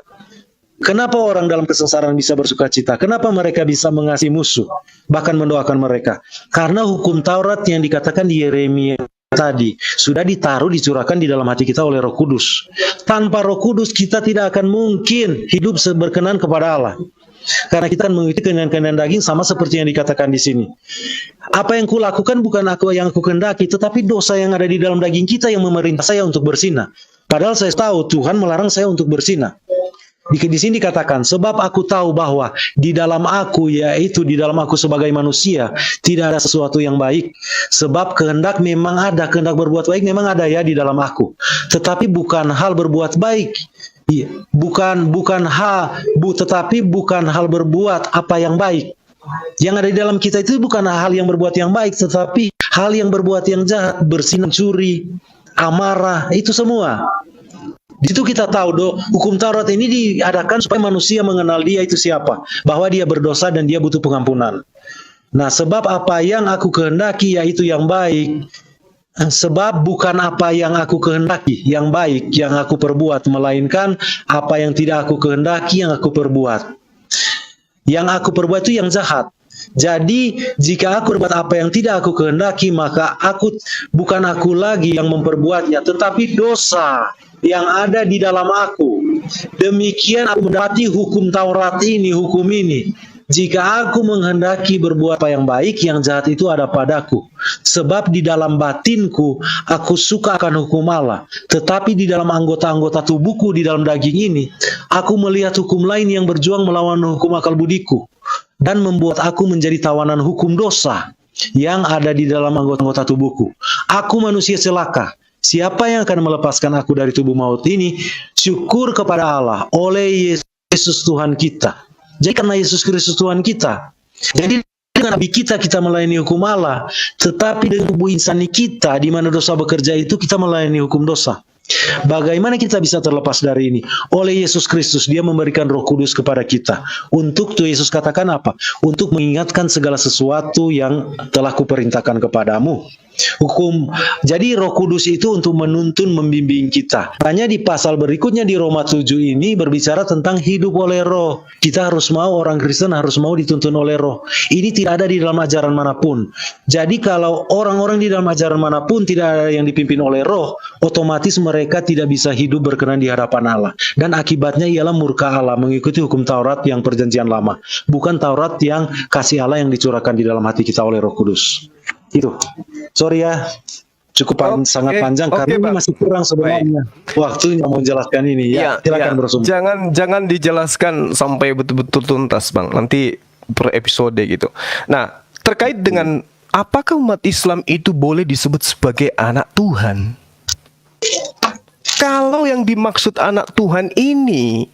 Kenapa orang dalam kesesaran bisa bersuka cita? Kenapa mereka bisa mengasihi musuh, bahkan mendoakan mereka? Karena hukum Taurat yang dikatakan di Yeremia tadi sudah dicurahkan di dalam hati kita oleh Roh Kudus. Tanpa Roh Kudus kita tidak akan mungkin hidup berkenan kepada Allah. Karena kita akan mengikuti keinginan daging sama seperti yang dikatakan di sini. Apa yang kulakukan bukan yang aku kehendaki, tetapi dosa yang ada di dalam daging kita yang memerintah saya untuk berzina. Padahal saya tahu Tuhan melarang saya untuk berzina. Di sini dikatakan, sebab aku tahu bahwa di dalam aku, yaitu di dalam aku sebagai manusia, tidak ada sesuatu yang baik. Sebab kehendak memang ada, kehendak berbuat baik memang ada ya di dalam aku. Tetapi bukan hal berbuat baik. Tetapi bukan hal berbuat apa yang baik. Yang ada di dalam kita itu bukan hal yang berbuat yang baik, tetapi hal yang berbuat yang jahat, berzina, curi, amarah, itu semua. Di situ kita tahu hukum Taurat ini diadakan supaya manusia mengenal dia itu siapa, bahwa dia berdosa dan dia butuh pengampunan. Nah, sebab apa yang aku kehendaki yaitu yang baik, sebab bukan apa yang aku kehendaki yang baik yang aku perbuat, melainkan apa yang tidak aku kehendaki yang aku perbuat. Yang aku perbuat itu yang jahat. Jadi jika aku berbuat apa yang tidak aku kehendaki, maka bukan aku lagi yang memperbuatnya, tetapi dosa yang ada di dalam aku. Demikian aku mendapati hukum Taurat ini, hukum ini. Jika aku menghendaki berbuat apa yang baik, yang jahat itu ada padaku. Sebab di dalam batinku, aku suka akan hukum Allah. Tetapi di dalam anggota-anggota tubuhku, di dalam daging ini, aku melihat hukum lain yang berjuang melawan hukum akal budiku. Dan membuat aku menjadi tawanan hukum dosa yang ada di dalam anggota-anggota tubuhku. Aku manusia celaka. Siapa yang akan melepaskan aku dari tubuh maut ini? Syukur kepada Allah oleh Yesus Tuhan kita. Jadi karena Yesus Kristus Tuhan kita. Jadi dengan nabi kita melayani hukum Allah. Tetapi dengan tubuh insani kita, di mana dosa bekerja itu, kita melayani hukum dosa. Bagaimana kita bisa terlepas dari ini? Oleh Yesus Kristus, dia memberikan Roh Kudus kepada kita. Untuk Tuhan Yesus katakan apa? Untuk mengingatkan segala sesuatu yang telah kuperintahkan kepadamu. Jadi Roh Kudus itu untuk menuntun, membimbing kita. Hanya di pasal berikutnya di Roma 7 ini berbicara tentang hidup oleh Roh. Kita harus mau, orang Kristen harus mau dituntun oleh Roh. Ini tidak ada di dalam ajaran manapun. Jadi kalau orang-orang di dalam ajaran manapun tidak ada yang dipimpin oleh Roh, otomatis mereka tidak bisa hidup berkenan di hadapan Allah. Dan akibatnya ialah murka Allah, mengikuti hukum Taurat yang perjanjian lama. Bukan Taurat yang kasih Allah yang dicurahkan di dalam hati kita oleh Roh Kudus. Itu. Sorry ya, cukup sangat panjang karena ini masih kurang sebenarnya waktunya mau menjelaskan ini. Silakan bersumber. Jangan dijelaskan sampai betul-betul tuntas, Bang. Nanti per episode gitu. Nah, terkait dengan apakah umat Islam itu boleh disebut sebagai anak Tuhan? Kalau yang dimaksud anak Tuhan ini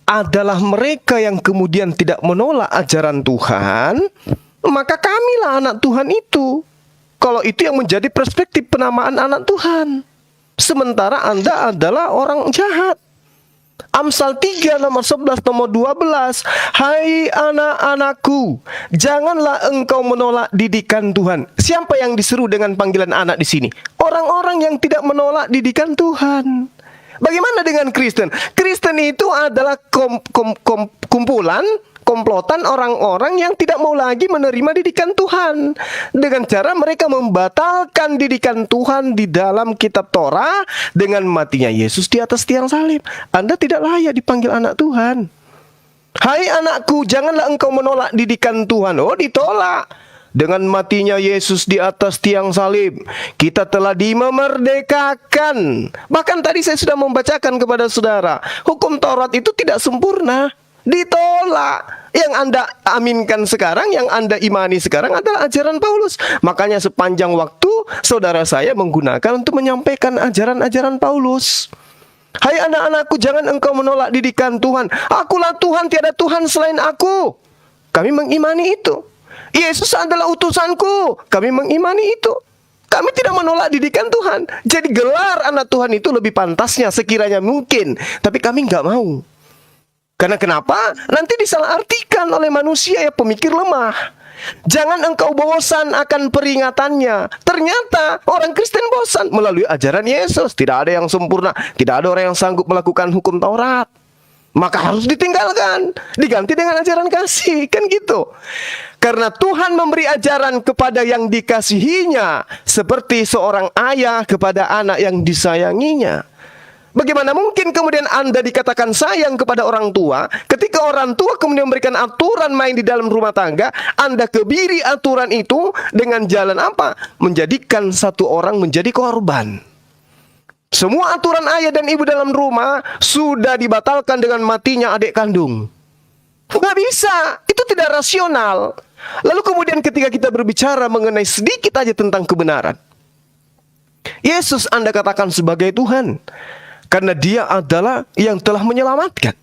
adalah mereka yang kemudian tidak menolak ajaran Tuhan, maka kamilah anak Tuhan itu. Kalau itu yang menjadi perspektif penamaan anak Tuhan. Sementara Anda adalah orang jahat. Amsal 3 nomor 11 nomor 12. Hai anak-anakku, janganlah engkau menolak didikan Tuhan. Siapa yang diseru dengan panggilan anak di sini? Orang-orang yang tidak menolak didikan Tuhan. Bagaimana dengan Kristen? Kristen itu adalah kumpulan, komplotan orang-orang yang tidak mau lagi menerima didikan Tuhan. Dengan cara mereka membatalkan didikan Tuhan di dalam kitab Torah dengan matinya Yesus di atas tiang salib. Anda tidak layak dipanggil anak Tuhan. Hai anakku, janganlah engkau menolak didikan Tuhan. Oh, ditolak. Dengan matinya Yesus di atas tiang salib, kita telah dimerdekakan. Bahkan tadi saya sudah membacakan kepada saudara, hukum Taurat itu tidak sempurna, ditolak. Yang Anda aminkan sekarang, yang Anda imani sekarang adalah ajaran Paulus. Makanya sepanjang waktu saudara saya menggunakan untuk menyampaikan ajaran-ajaran Paulus. Hai anak-anakku, jangan engkau menolak didikan Tuhan. Akulah Tuhan, tiada Tuhan selain aku. Kami mengimani itu. Yesus adalah utusanku. Kami mengimani itu. Kami tidak menolak didikan Tuhan. Jadi gelar anak Tuhan itu lebih pantasnya sekiranya mungkin. Tapi kami nggak mau. Karena kenapa? Nanti disalahartikan oleh manusia yang pemikir lemah. Jangan engkau bosan akan peringatannya. Ternyata orang Kristen bosan melalui ajaran Yesus. Tidak ada yang sempurna. Tidak ada orang yang sanggup melakukan hukum Taurat. Maka harus ditinggalkan, diganti dengan ajaran kasih, kan gitu. Karena Tuhan memberi ajaran kepada yang dikasihinya, seperti seorang ayah kepada anak yang disayanginya. Bagaimana mungkin kemudian Anda dikatakan sayang kepada orang tua, ketika orang tua kemudian memberikan aturan main di dalam rumah tangga, Anda kebiri aturan itu dengan jalan apa? Menjadikan satu orang menjadi korban. Semua aturan ayah dan ibu dalam rumah sudah dibatalkan dengan matinya adik kandung. Nggak bisa, itu tidak rasional. Lalu kemudian ketika kita berbicara mengenai sedikit aja tentang kebenaran, Yesus Anda katakan sebagai Tuhan, karena Dia adalah yang telah menyelamatkan.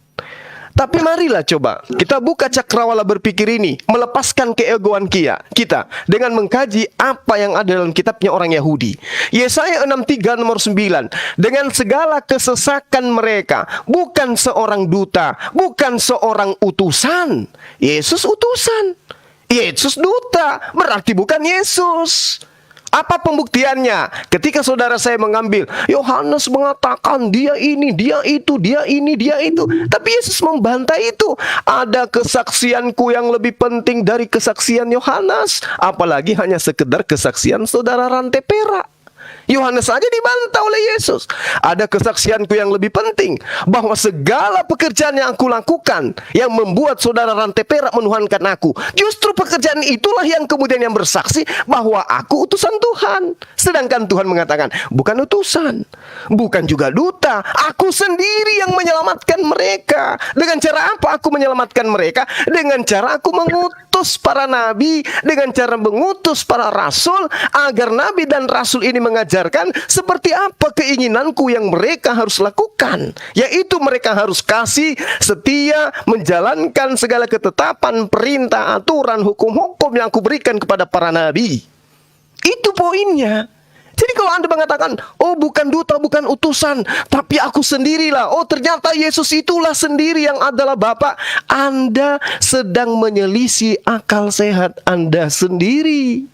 Tapi marilah coba kita buka cakrawala berpikir ini, melepaskan keegoan kita dengan mengkaji apa yang ada dalam kitabnya orang Yahudi. Yesaya 63 nomor 9. Dengan segala kesesakan mereka, bukan seorang duta, bukan seorang utusan. Yesus utusan, Yesus duta, berarti bukan Yesus. Apa pembuktiannya? Ketika saudara saya mengambil, Yohanes mengatakan dia ini, dia itu, dia ini, dia itu. Tapi Yesus membantah itu. Ada kesaksianku yang lebih penting dari kesaksian Yohanes. Apalagi hanya sekedar kesaksian saudara rantai perak. Yohanes saja dibantah oleh Yesus. Ada kesaksianku yang lebih penting, bahwa segala pekerjaan yang aku lakukan yang membuat saudara rantai perak menuhankan aku, justru pekerjaan itulah yang kemudian yang bersaksi bahwa aku utusan Tuhan. Sedangkan Tuhan mengatakan, bukan utusan, bukan juga duta, aku sendiri yang menyelamatkan mereka. Dengan cara apa aku menyelamatkan mereka? Dengan cara aku mengutus para nabi, dengan cara mengutus para rasul, agar nabi dan rasul ini mengajarkan seperti apa keinginanku yang mereka harus lakukan, yaitu mereka harus kasih, setia, menjalankan segala ketetapan, perintah, aturan, hukum-hukum yang aku berikan kepada para nabi. Itu poinnya. Jadi kalau Anda mengatakan, oh bukan duta, bukan utusan, tapi aku sendirilah, oh ternyata Yesus itulah sendiri yang adalah Bapa, Anda sedang menyelisih akal sehat Anda sendiri.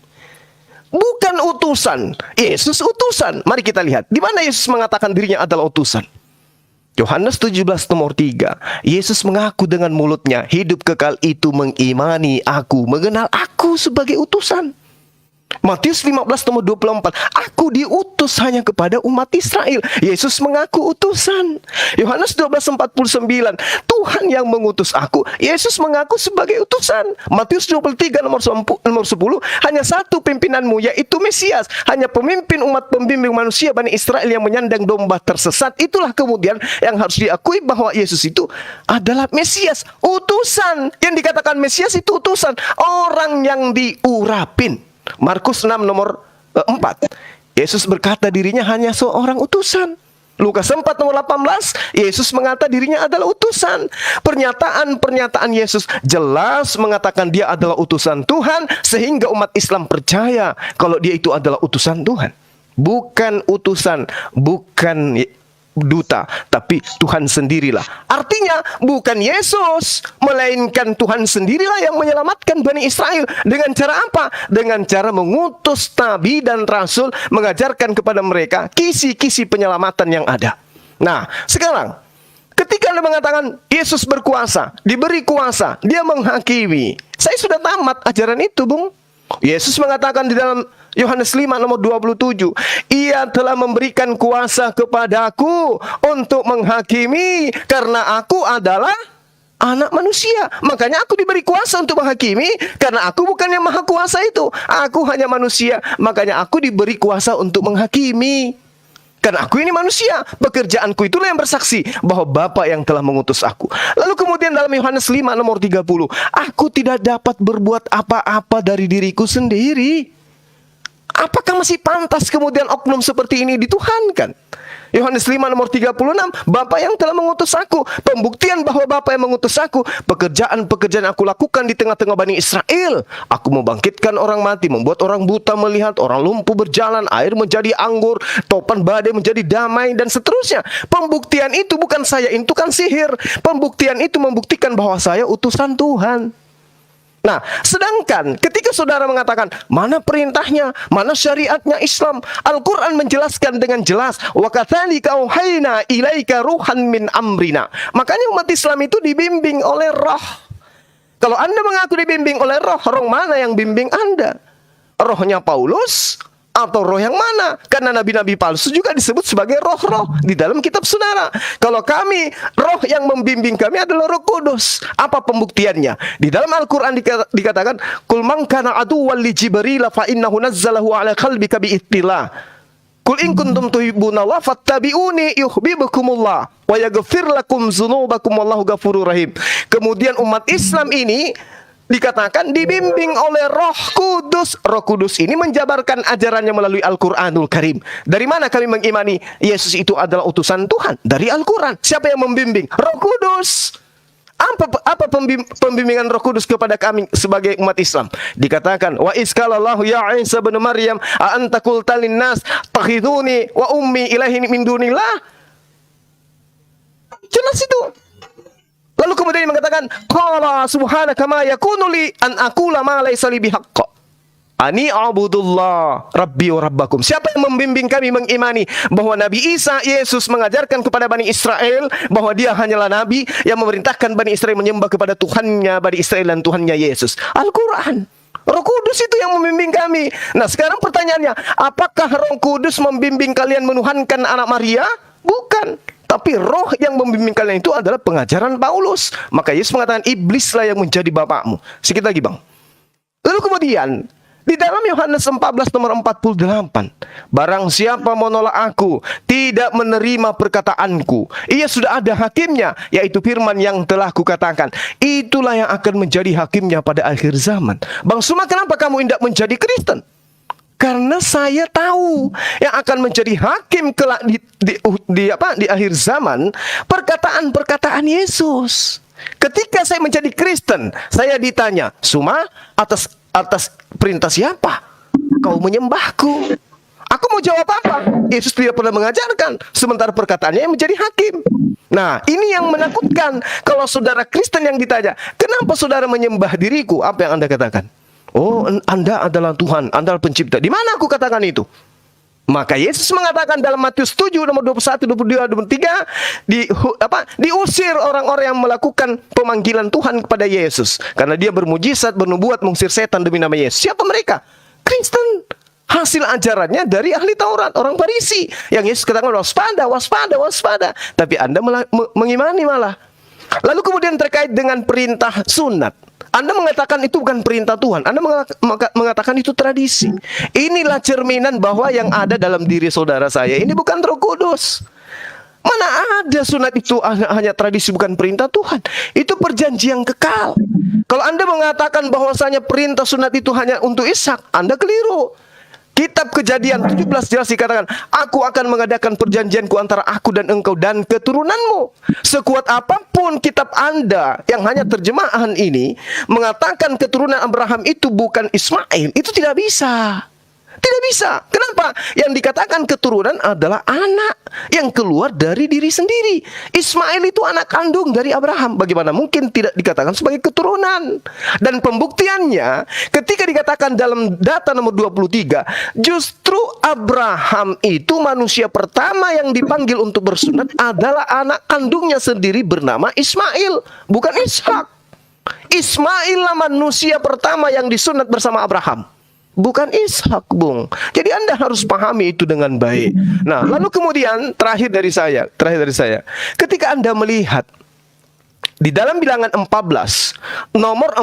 Bukan utusan, Yesus utusan. Mari kita lihat, di mana Yesus mengatakan dirinya adalah utusan. Yohanes 17 nomor 3. Yesus mengaku dengan mulutnya, hidup kekal itu mengimani aku, mengenal aku sebagai utusan. Matius 15 nomor 24. Aku diutus hanya kepada umat Israel. Yesus mengaku utusan. Yohanes 12:49. Tuhan yang mengutus aku. Yesus mengaku sebagai utusan. Matius 23 nomor 10. Hanya satu pimpinanmu, yaitu Mesias. Hanya pemimpin umat pembimbing manusia Bani Israel yang menyandang domba tersesat. Itulah kemudian yang harus diakui bahwa Yesus itu adalah Mesias, utusan. Yang dikatakan Mesias itu utusan, orang yang diurapin. Markus 6 nomor 4. Yesus berkata dirinya hanya seorang utusan. Lukas 4 nomor 18. Yesus mengatakan dirinya adalah utusan. Pernyataan-pernyataan Yesus jelas mengatakan dia adalah utusan Tuhan, sehingga umat Islam percaya kalau dia itu adalah utusan Tuhan. Bukan utusan, bukan duta, tapi Tuhan sendirilah. Artinya bukan Yesus, melainkan Tuhan sendirilah yang menyelamatkan Bani Israel. Dengan cara apa? Dengan cara mengutus nabi dan rasul, mengajarkan kepada mereka kisi-kisi penyelamatan yang ada. Nah, sekarang ketika Anda mengatakan Yesus berkuasa, diberi kuasa, dia menghakimi. Saya sudah tamat ajaran itu, Bung. Yesus mengatakan di dalam Yohanes 5 nomor 27, Ia telah memberikan kuasa kepadaku untuk menghakimi karena aku adalah anak manusia. Makanya aku diberi kuasa untuk menghakimi karena aku bukan yang maha kuasa itu. Aku hanya manusia. Makanya aku diberi kuasa untuk menghakimi. Karena aku ini manusia, pekerjaanku itulah yang bersaksi bahwa Bapa yang telah mengutus aku. Lalu kemudian dalam Yohanes 5 nomor 30, aku tidak dapat berbuat apa-apa dari diriku sendiri. Apakah masih pantas kemudian oknum seperti ini dituhankan? Yohanes 5 nomor 36, Bapa yang telah mengutus aku. Pembuktian bahwa Bapa yang mengutus aku. Pekerjaan-pekerjaan aku lakukan di tengah-tengah Bani Israel. Aku membangkitkan orang mati, membuat orang buta melihat, orang lumpuh berjalan, air menjadi anggur, topan badai menjadi damai, dan seterusnya. Pembuktian itu bukan saya, itu kan sihir. Pembuktian itu membuktikan bahwa saya utusan Tuhan. Nah, sedangkan ketika saudara mengatakan, mana perintahnya, mana syariatnya Islam, Al-Quran menjelaskan dengan jelas, wa katsalika auhayna ilaika ruhan min amrina. Makanya umat Islam itu dibimbing oleh roh. Kalau Anda mengaku dibimbing oleh roh, roh mana yang bimbing Anda? Rohnya Paulus atau roh yang mana? Karena nabi-nabi palsu juga disebut sebagai roh-roh di dalam kitab saudara. Kalau kami, roh yang membimbing kami adalah Roh Kudus. Apa pembuktiannya? Di dalam Al-Quran dikatakan, Qul man kana aduwwan li Jibril fa innahu nazzalahu ala qalbika bi'ittillah. Qul in kuntum tuhibbunallaha fattabi'uni yuhibbukumullah wa yaghfir lakum dzunubakum wallahu ghafurur rahim. Kemudian umat Islam ini dikatakan dibimbing oleh Roh Kudus. Roh Kudus ini menjabarkan ajarannya melalui Al-Quranul Karim. Dari mana kami mengimani Yesus itu adalah utusan Tuhan? Dari Al-Quran. Siapa yang membimbing? Roh Kudus. Apa pembimbingan Roh Kudus kepada kami sebagai umat Islam? Dikatakan, wa iskalallahu ya Isa bin Maryam a anta qulta linnas takhiduni wa ummi ilahin min dunillah. Jelas itu. Lalu kemudian dia mengatakan, qala subhanaka ma yakunu li an aqula ma laysa li bihaqq. Ani a'budullah rabbi wa rabbakum. Siapa yang membimbing kami mengimani bahwa Nabi Isa, Yesus mengajarkan kepada Bani Israel bahwa dia hanyalah Nabi yang memerintahkan Bani Israel menyembah kepada Tuhannya Bani Israel dan Tuhannya Yesus. Al-Quran. Roh Kudus itu yang membimbing kami. Nah, sekarang pertanyaannya, apakah Roh Kudus membimbing kalian menuhankan anak Maria? Bukan. Tapi roh yang membimbing kalian itu adalah pengajaran Paulus. Maka Yesus mengatakan, iblislah yang menjadi bapakmu. Sedikit lagi, Bang. Lalu kemudian di dalam Yohanes 14 nomor 48, barang siapa menolak aku, tidak menerima perkataanku, ia sudah ada hakimnya, yaitu firman yang telah kukatakan. Itulah yang akan menjadi hakimnya pada akhir zaman. Bang Suma, kenapa kamu tidak menjadi Kristen? Karena saya tahu yang akan menjadi hakim kelak di akhir zaman, perkataan-perkataan Yesus. Ketika saya menjadi Kristen, saya ditanya, Suma, atas perintah siapa kau menyembahku? Aku mau jawab apa? Yesus tidak pernah mengajarkan, sementara perkataannya yang menjadi hakim. Nah, ini yang menakutkan. Kalau saudara Kristen yang ditanya, kenapa saudara menyembah diriku? Apa yang Anda katakan? Oh, Anda adalah Tuhan, Anda adalah pencipta. Di mana aku katakan itu? Maka Yesus mengatakan dalam Matius 7 nomor 21, 22, 23, diusir orang-orang yang melakukan pemanggilan Tuhan kepada Yesus karena dia bermujizat, bernubuat, mengusir setan demi nama Yesus. Siapa mereka? Kristen. Hasil ajarannya dari ahli Taurat, orang Farisi. Yang Yesus katakan, waspada, waspada, waspada. Tapi Anda mengimani malah. Lalu kemudian terkait dengan perintah sunat, Anda mengatakan itu bukan perintah Tuhan. Anda mengatakan itu tradisi. Inilah cerminan bahwa yang ada dalam diri saudara saya ini bukan Roh Kudus. Mana ada sunat itu hanya tradisi, bukan perintah Tuhan. Itu perjanjian kekal. Kalau Anda mengatakan bahwasanya perintah sunat itu hanya untuk Ishak, Anda keliru. Kitab Kejadian 17 jelas dikatakan, aku akan mengadakan perjanjianku antara aku dan engkau dan keturunanmu. Sekuat apapun kitab Anda yang hanya terjemahan ini mengatakan keturunan Abraham itu bukan Ismail, itu tidak bisa. Tidak bisa. Kenapa? Yang dikatakan keturunan adalah anak yang keluar dari diri sendiri. Ismail itu anak kandung dari Abraham. Bagaimana mungkin tidak dikatakan sebagai keturunan? Dan pembuktiannya ketika dikatakan dalam data nomor 23, justru Abraham itu manusia pertama yang dipanggil untuk bersunat adalah anak kandungnya sendiri bernama Ismail, bukan Ishak. Ismail lah manusia pertama yang disunat bersama Abraham, bukan Ishak, Bung. Jadi Anda harus pahami itu dengan baik. Nah, lalu kemudian terakhir dari saya, ketika Anda melihat di dalam bilangan 14, nomor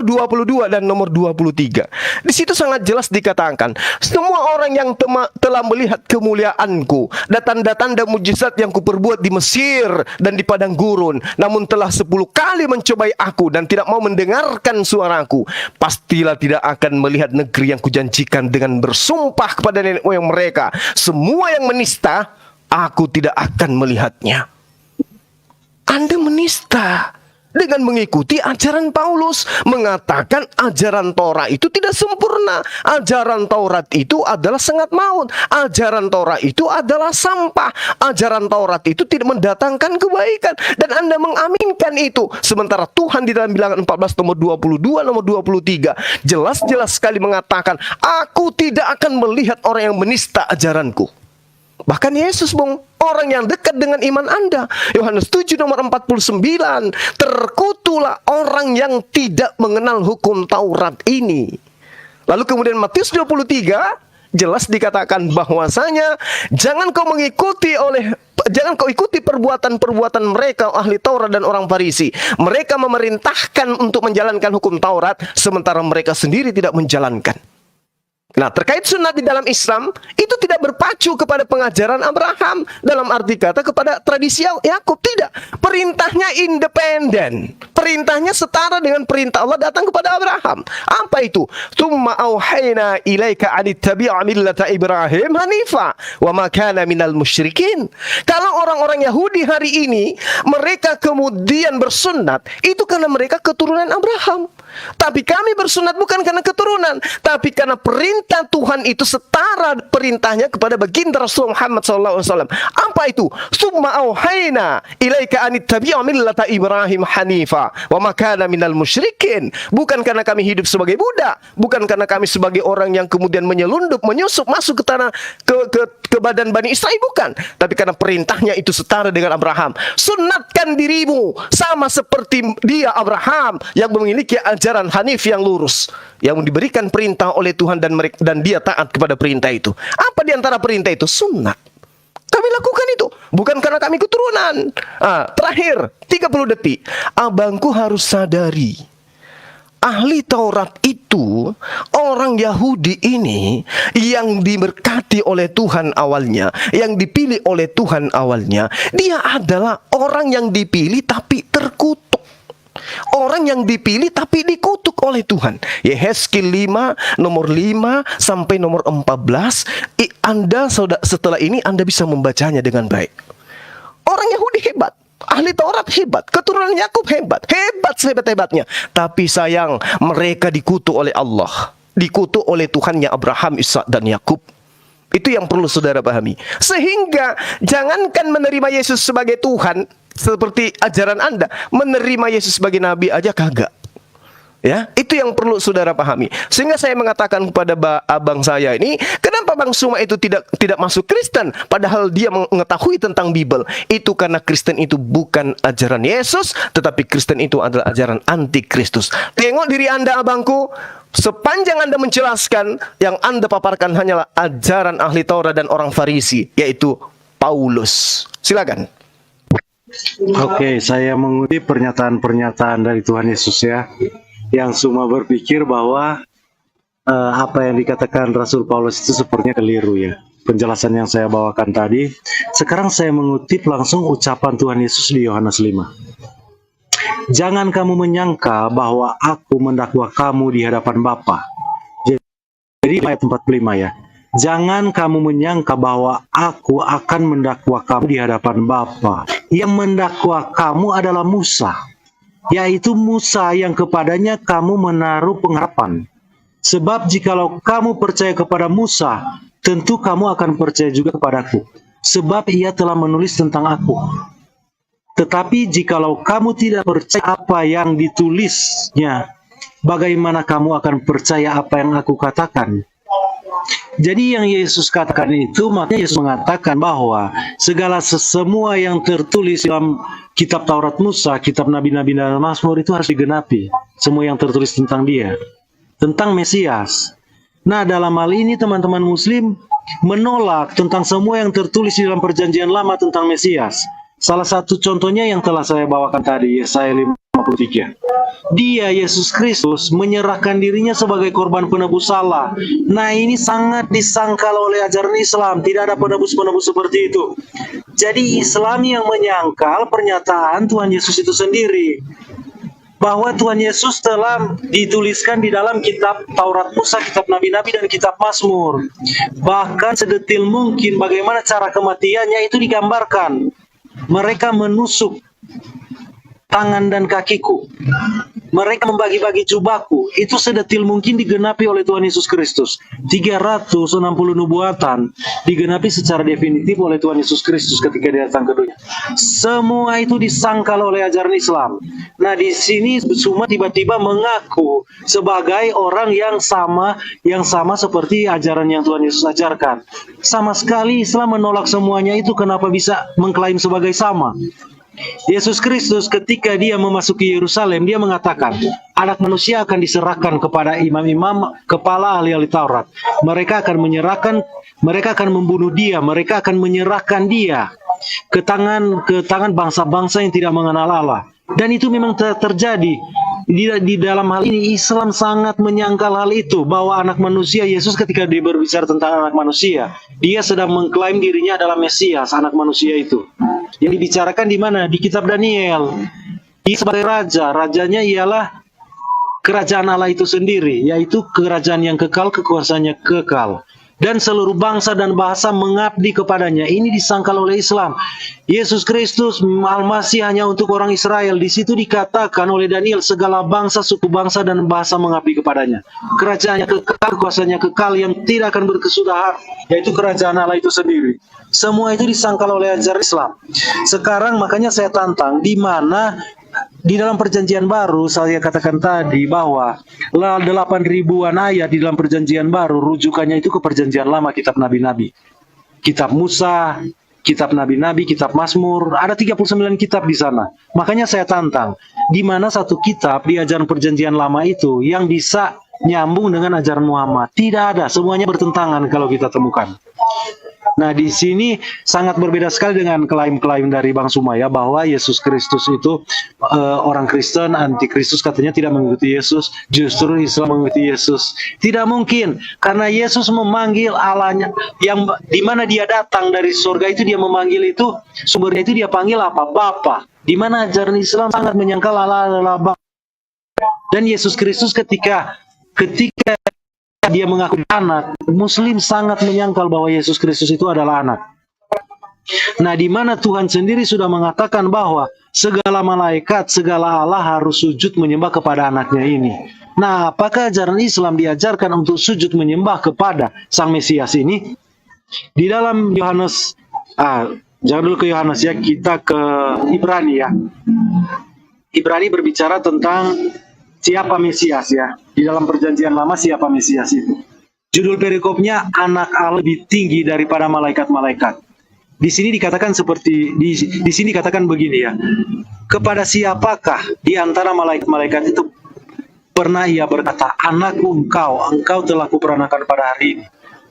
22 dan nomor 23, di situ sangat jelas dikatakan, semua orang yang telah melihat kemuliaanku dan tanda-tanda mujizat yang kuperbuat di Mesir dan di padang gurun, namun telah 10 kali mencobai aku dan tidak mau mendengarkan suaraku, pastilah tidak akan melihat negeri yang kujanjikan dengan bersumpah kepada nenek moyang mereka. Semua yang menista, aku tidak akan melihatnya. Anda menista dengan mengikuti ajaran Paulus, mengatakan ajaran Torah itu tidak sempurna. Ajaran Taurat itu adalah sengat maut. Ajaran Torah itu adalah sampah. Ajaran Taurat itu tidak mendatangkan kebaikan. Dan Anda mengaminkan itu. Sementara Tuhan di dalam bilangan 14 nomor 22, nomor 23 jelas-jelas sekali mengatakan, aku tidak akan melihat orang yang menista ajaranku. Bahkan Yesus, Bung, orang yang dekat dengan iman Anda. Yohanes 7 nomor 49, terkutulah orang yang tidak mengenal hukum Taurat ini. Lalu kemudian Matius 23 jelas dikatakan bahwasanya jangan kau ikuti perbuatan-perbuatan mereka ahli Taurat dan orang Farisi. Mereka memerintahkan untuk menjalankan hukum Taurat sementara mereka sendiri tidak menjalankan. Nah, terkait sunat di dalam Islam, itu tidak berpacu kepada pengajaran Abraham, dalam arti kata kepada tradisi Yakub. Tidak. Perintahnya independen. Perintahnya setara dengan perintah Allah datang kepada Abraham. Apa itu? Tsumma auhayna ilaika anittabi'a millata Ibrahim hanifa wa ma kana minal musyrikin. Kalau orang-orang Yahudi hari ini, mereka kemudian bersunat, itu karena mereka keturunan Abraham. Tapi kami bersunat bukan karena keturunan, tapi karena perintah Tuhan itu setara perintahnya kepada baginda Rasul Muhammad SAW. Apa itu? Summa auhayna ilaika anittabi'a millata Ibrahim hanifa wa ma kana minal musyrikin. Bukan karena kami hidup sebagai budak, bukan karena kami sebagai orang yang kemudian menyelundup, menyusup masuk ke tanah ke badan Bani Israel, bukan. Tapi karena perintahnya itu setara dengan Abraham. Sunatkan dirimu sama seperti dia Abraham yang memiliki ajaran Hanif yang lurus, yang diberikan perintah oleh Tuhan dan dia taat kepada perintah itu. Apa di antara perintah itu? Sunnah. Kami lakukan itu bukan karena kami keturunan. Terakhir 30 detik. Abangku harus sadari, ahli Taurat itu, orang Yahudi ini yang diberkati oleh Tuhan awalnya, yang dipilih oleh Tuhan awalnya, dia adalah orang yang dipilih tapi terkutuk. Orang yang dipilih tapi dikutuk oleh Tuhan. Yehezkiel 5 nomor 5 sampai nomor 14. Anda setelah ini Anda bisa membacanya dengan baik. Orang Yahudi hebat, ahli Taurat hebat, keturunan Yakub hebat, sehebat-hebatnya. Tapi sayang, mereka dikutuk oleh Allah, dikutuk oleh Tuhannya Abraham, Ishak dan Yakub. Itu yang perlu saudara pahami. Sehingga jangankan menerima Yesus sebagai Tuhan seperti ajaran Anda, menerima Yesus sebagai nabi aja kagak. Ya, itu yang perlu saudara pahami. Sehingga saya mengatakan kepada abang saya ini, kenapa Bang Suma itu tidak masuk Kristen padahal dia mengetahui tentang Bible? Itu karena Kristen itu bukan ajaran Yesus, tetapi Kristen itu adalah ajaran anti-Kristus. Tengok diri Anda, abangku. Sepanjang Anda menjelaskan, yang Anda paparkan hanyalah ajaran ahli Taurat dan orang Farisi, yaitu Paulus. Silakan. Oke, saya mengutip pernyataan-pernyataan dari Tuhan Yesus ya, yang semua berpikir bahwa apa yang dikatakan Rasul Paulus itu sepertinya keliru ya. Penjelasan yang saya bawakan tadi. Sekarang saya mengutip langsung ucapan Tuhan Yesus di Yohanes 5. Jangan kamu menyangka bahwa aku mendakwa kamu di hadapan Bapa. Jadi ayat 45 ya. Jangan kamu menyangka bahwa aku akan mendakwa kamu di hadapan Bapa. Yang mendakwa kamu adalah Musa, yaitu Musa yang kepadanya kamu menaruh pengharapan. Sebab jikalau kamu percaya kepada Musa, tentu kamu akan percaya juga kepadaku, sebab ia telah menulis tentang aku. Tetapi jikalau kamu tidak percaya apa yang ditulisnya, bagaimana kamu akan percaya apa yang aku katakan? Jadi yang Yesus katakan itu, makanya Yesus mengatakan bahwa semua yang tertulis dalam kitab Taurat Musa, kitab Nabi-Nabi dan Mazmur itu harus digenapi. Semua yang tertulis tentang dia, tentang Mesias. Nah, dalam hal ini teman-teman Muslim menolak tentang semua yang tertulis di dalam Perjanjian Lama tentang Mesias. Salah satu contohnya yang telah saya bawakan tadi, Yesaya 53. Dia, Yesus Kristus, menyerahkan dirinya sebagai korban penebus salah. Nah, ini sangat disangkal oleh ajaran Islam. Tidak ada penebus-penebus seperti itu. Jadi Islam yang menyangkal pernyataan Tuhan Yesus itu sendiri, bahwa Tuhan Yesus telah dituliskan di dalam kitab Taurat Musa, kitab Nabi-Nabi, dan kitab Mazmur. Bahkan sedetil mungkin bagaimana cara kematiannya itu digambarkan. Mereka menusuk tangan dan kakiku. Mereka membagi-bagi jubahku. Itu sedetil mungkin digenapi oleh Tuhan Yesus Kristus. 360 nubuatan digenapi secara definitif oleh Tuhan Yesus Kristus ketika dia datang ke dunia. Semua itu disangkal oleh ajaran Islam. Nah, di sini semua tiba-tiba mengaku sebagai orang yang sama seperti ajaran yang Tuhan Yesus ajarkan. Sama sekali Islam menolak semuanya itu. Kenapa bisa mengklaim sebagai sama? Yesus Kristus ketika dia memasuki Yerusalem, dia mengatakan, anak manusia akan diserahkan kepada imam-imam, kepala ahli-ahli Taurat. Mereka akan membunuh dia, mereka akan menyerahkan dia ke tangan bangsa-bangsa yang tidak mengenal Allah. Dan itu memang terjadi. Di dalam hal ini Islam sangat menyangkal hal itu, bahwa anak manusia, Yesus ketika dia berbicara tentang anak manusia, dia sedang mengklaim dirinya adalah Mesias, anak manusia itu. Yang dibicarakan di mana? Di kitab Daniel. Dia sebagai raja, rajanya ialah kerajaan Allah itu sendiri, yaitu kerajaan yang kekal, kekuasaannya kekal. Dan seluruh bangsa dan bahasa mengabdi kepadanya. Ini disangkal oleh Islam. Yesus Kristus Al-Masih hanya untuk orang Israel. Di situ dikatakan oleh Daniel, segala bangsa, suku bangsa dan bahasa mengabdi kepadanya. Kerajaannya kekal, kuasanya kekal yang tidak akan berkesudahan, yaitu kerajaan Allah itu sendiri. Semua itu disangkal oleh ajaran Islam. Sekarang makanya saya tantang, di mana di dalam Perjanjian Baru saya katakan tadi bahwa 8.000-an ayat di dalam Perjanjian Baru rujukannya itu ke Perjanjian Lama, kitab Nabi-Nabi, kitab Musa, kitab Nabi-Nabi, kitab Mazmur, ada 39 kitab di sana. Makanya saya tantang, di mana satu kitab di ajaran Perjanjian Lama itu yang bisa nyambung dengan ajaran Muhammad? Tidak ada, semuanya bertentangan kalau kita temukan. Nah, di sini sangat berbeda sekali dengan klaim-klaim dari Bang Sumaya bahwa Yesus Kristus itu orang Kristen, anti-Kristus, katanya tidak mengikuti Yesus, justru Islam mengikuti Yesus. Tidak mungkin, karena Yesus memanggil Allahnya, yang di mana dia datang dari surga itu, dia memanggil itu, sumbernya itu dia panggil apa? Bapa. Di mana ajaran Islam sangat menyangkal Allah adalah Bapa. Dan Yesus Kristus ketika dia mengaku anak, Muslim sangat menyangkal bahwa Yesus Kristus itu adalah anak. Nah, di mana Tuhan sendiri sudah mengatakan bahwa segala malaikat, segala Allah harus sujud menyembah kepada anaknya ini. Nah, apakah ajaran Islam diajarkan untuk sujud menyembah kepada Sang Mesias ini? Di dalam Yohanes, jangan dulu ke Yohanes ya, kita ke Ibrani ya. Ibrani berbicara tentang siapa Mesias ya. Di dalam Perjanjian Lama siapa Mesias itu? Judul perikopnya, anak Allah lebih tinggi daripada malaikat-malaikat. Di sini dikatakan di sini dikatakan begini ya. Kepada siapakah di antara malaikat-malaikat itu pernah ia berkata, anakku engkau telah kuperanakan pada hari ini.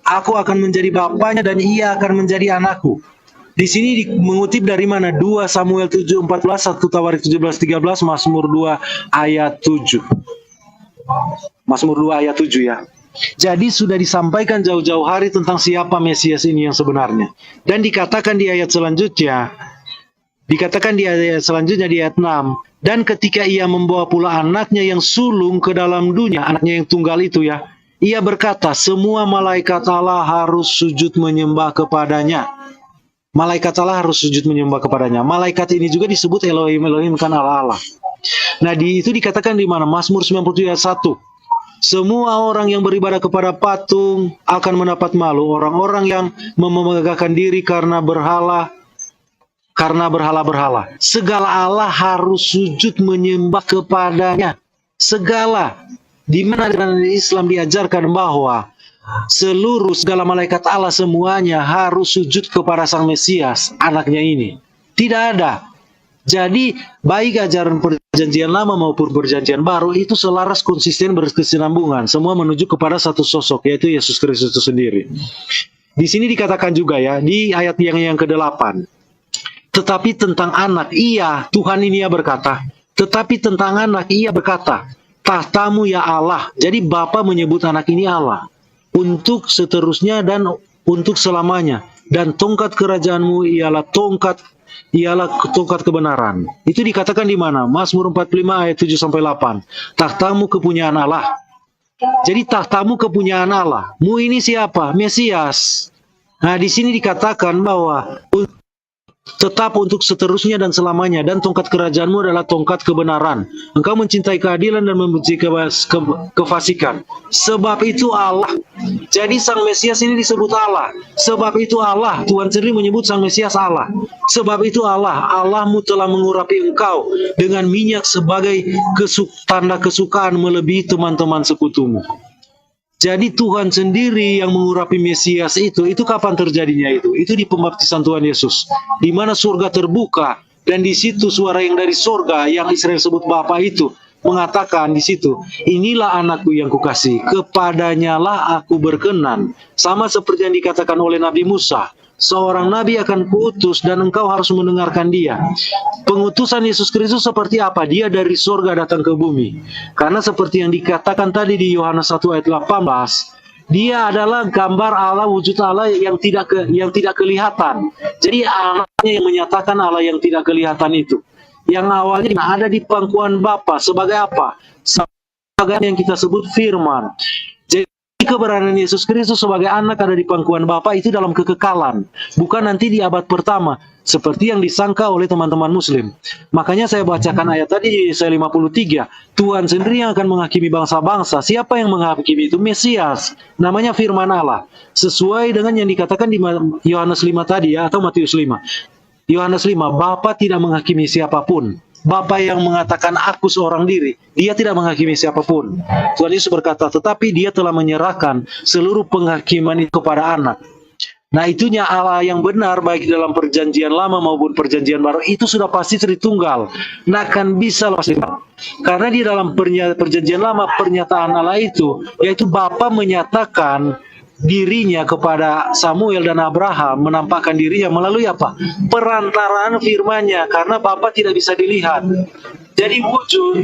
Aku akan menjadi bapaknya dan ia akan menjadi anakku. Di sini mengutip dari mana? 2 Samuel 7:14, 1 Tawarik 17:13, Mazmur 2 ayat 7. Mazmur 2 ayat 7 ya. Jadi sudah disampaikan jauh-jauh hari tentang siapa Mesias ini yang sebenarnya. Dan dikatakan di ayat selanjutnya di ayat 6, dan ketika ia membawa pula anaknya yang sulung ke dalam dunia, anaknya yang tunggal itu ya, ia berkata, semua malaikat Allah harus sujud menyembah kepadanya. Malaikat Allah harus sujud menyembah kepadanya. Malaikat ini juga disebut Elohim, Elohim kan Allah. Nah, itu dikatakan di mana? Mazmur 97 ayat 1. Semua orang yang beribadah kepada patung akan mendapat malu. Orang-orang yang memegahkan diri karena berhala-berhala. Segala Allah harus sujud menyembah kepadanya. Segala. Di mana dalam Islam diajarkan bahwa segala malaikat Allah semuanya harus sujud kepada Sang Mesias, anaknya ini. Tidak ada. Jadi baik ajaran perjanjian lama maupun perjanjian baru itu selaras, konsisten, berkesinambungan. Semua menuju kepada satu sosok, yaitu Yesus Kristus itu sendiri. Di sini dikatakan juga ya, di ayat yang ke-8. Tetapi tentang anak, iya, Tuhan ini ya berkata. Tetapi tentang anak, ia berkata, tahtamu ya Allah. Jadi Bapa menyebut anak ini Allah. Untuk seterusnya dan untuk selamanya. Dan tongkat kerajaanmu ialah tongkat kebenaran. Itu dikatakan di mana? Mazmur 45 ayat 7-8. Tahtamu kepunyaan Allah. Jadi tahtamu kepunyaan Allah. Mu ini siapa? Mesias. Nah, di sini dikatakan bahwa tetap untuk seterusnya dan selamanya, dan tongkat kerajaanmu adalah tongkat kebenaran. Engkau mencintai keadilan dan membenci kefasikan. Sebab itu Allah. Jadi Sang Mesias ini disebut Allah. Sebab itu Allah. Tuhan sendiri menyebut Sang Mesias Allah. Sebab itu Allah. Allahmu telah mengurapi engkau dengan minyak sebagai tanda kesukaan melebihi teman-teman sekutumu. Jadi Tuhan sendiri yang mengurapi Mesias itu kapan terjadinya itu? Itu di pembaptisan Tuhan Yesus. Di mana surga terbuka, dan di situ suara yang dari surga yang Israel sebut Bapa itu mengatakan di situ, inilah anakku yang kukasih, kepadanya lah aku berkenan. Sama seperti yang dikatakan oleh Nabi Musa. Seorang nabi akan kuutus dan engkau harus mendengarkan dia. Pengutusan Yesus Kristus seperti apa? Dia dari surga datang ke bumi. Karena seperti yang dikatakan tadi di Yohanes 1 ayat 18, dia adalah gambar Allah, wujud Allah yang tidak kelihatan. Jadi anaknya yang menyatakan Allah yang tidak kelihatan itu. Yang awalnya ada di pangkuan Bapa sebagai apa? Sebagai yang kita sebut firman. Keberadaan Yesus Kristus sebagai anak ada di pangkuan Bapa itu dalam kekekalan, bukan nanti di abad pertama seperti yang disangka oleh teman-teman Muslim. Makanya saya bacakan ayat tadi di Yesaya 53, Tuhan sendiri yang akan menghakimi bangsa-bangsa. Siapa yang menghakimi itu? Mesias, namanya firman Allah, sesuai dengan yang dikatakan di Yohanes 5 tadi ya, atau Matius 5. Yohanes 5, Bapa tidak menghakimi siapapun. Bapa yang mengatakan aku seorang diri, dia tidak menghakimi siapapun. Tuhan Yesus berkata, tetapi dia telah menyerahkan seluruh penghakiman itu kepada anak. Nah, itunya Allah yang benar, baik dalam perjanjian lama maupun perjanjian baru, itu sudah pasti Tritunggal. Nah, akan bisa lepas. Karena di dalam perjanjian lama, pernyataan Allah itu, yaitu Bapa menyatakan dirinya kepada Samuel dan Abraham, menampakkan dirinya melalui apa? Perantaraan firman-Nya, karena Bapa tidak bisa dilihat. Jadi wujud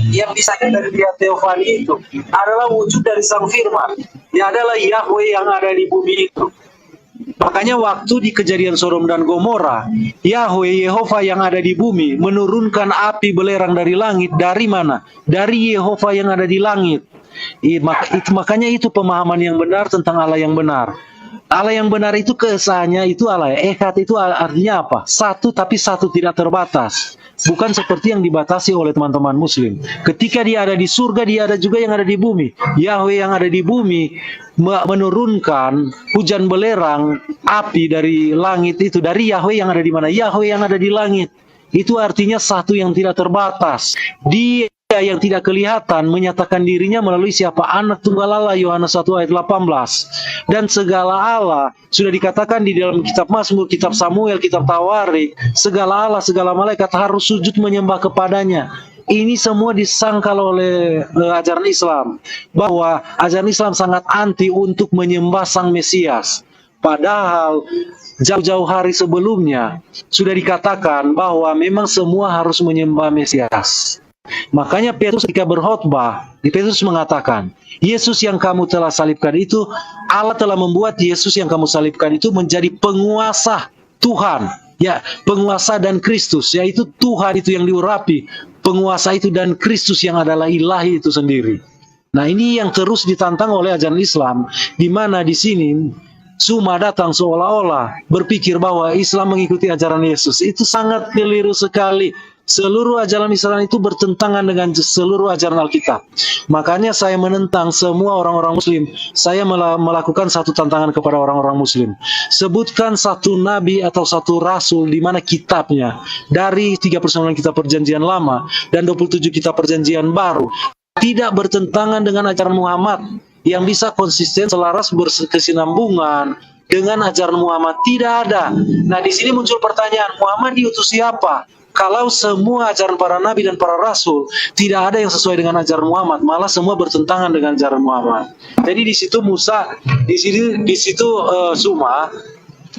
yang disahkan dari dia teofani itu adalah wujud dari Sang Firman, yang adalah Yahweh yang ada di bumi itu. Makanya waktu di kejadian Sodom dan Gomora, Yahweh Yehova yang ada di bumi menurunkan api belerang dari langit. Dari mana? Dari Yehova yang ada di langit. Makanya itu pemahaman yang benar tentang Allah yang benar. Allah yang benar itu keesahnya itu Allah. Echad itu artinya apa? Satu tapi satu, tidak terbatas. Bukan seperti yang dibatasi oleh teman-teman Muslim. Ketika dia ada di surga, dia ada juga yang ada di bumi. Yahweh yang ada di bumi menurunkan hujan belerang api dari langit itu. Dari Yahweh yang ada di mana? Yahweh yang ada di langit. Itu artinya satu yang tidak terbatas. Dia yang tidak kelihatan menyatakan dirinya melalui siapa? Anak tunggal Allah, Yohanes 1 ayat 18. Dan segala Allah sudah dikatakan di dalam kitab Mazmur, kitab Samuel, kitab Tawarik, segala Allah, segala malaikat harus sujud menyembah kepadanya. Ini semua disangkal oleh ajaran Islam, bahwa ajaran Islam sangat anti untuk menyembah Sang Mesias. Padahal jauh-jauh hari sebelumnya sudah dikatakan bahwa memang semua harus menyembah Mesias. Makanya Petrus ketika berkhotbah, Petrus mengatakan, Yesus yang kamu telah salibkan itu, Allah telah membuat Yesus yang kamu salibkan itu menjadi penguasa Tuhan. Ya, penguasa dan Kristus, yaitu Tuhan itu yang diurapi, penguasa itu dan Kristus yang adalah ilahi itu sendiri. Nah, ini yang terus ditantang oleh ajaran Islam, di mana di sini Suma datang seolah-olah berpikir bahwa Islam mengikuti ajaran Yesus. Itu sangat keliru sekali. Seluruh ajaran Islam itu bertentangan dengan seluruh ajaran Alkitab. Makanya saya menentang semua orang-orang Muslim. Saya melakukan satu tantangan kepada orang-orang Muslim. Sebutkan satu nabi atau satu rasul di mana kitabnya dari 39 kitab perjanjian lama dan 27 kitab perjanjian baru tidak bertentangan dengan ajaran Muhammad yang bisa konsisten, selaras, berkesinambungan dengan ajaran Muhammad. Tidak ada. Nah, di sini muncul pertanyaan, Muhammad diutus siapa? Kalau semua ajaran para nabi dan para rasul tidak ada yang sesuai dengan ajaran Muhammad, malah semua bertentangan dengan ajaran Muhammad. Jadi di situ Musa, di situ Zuma,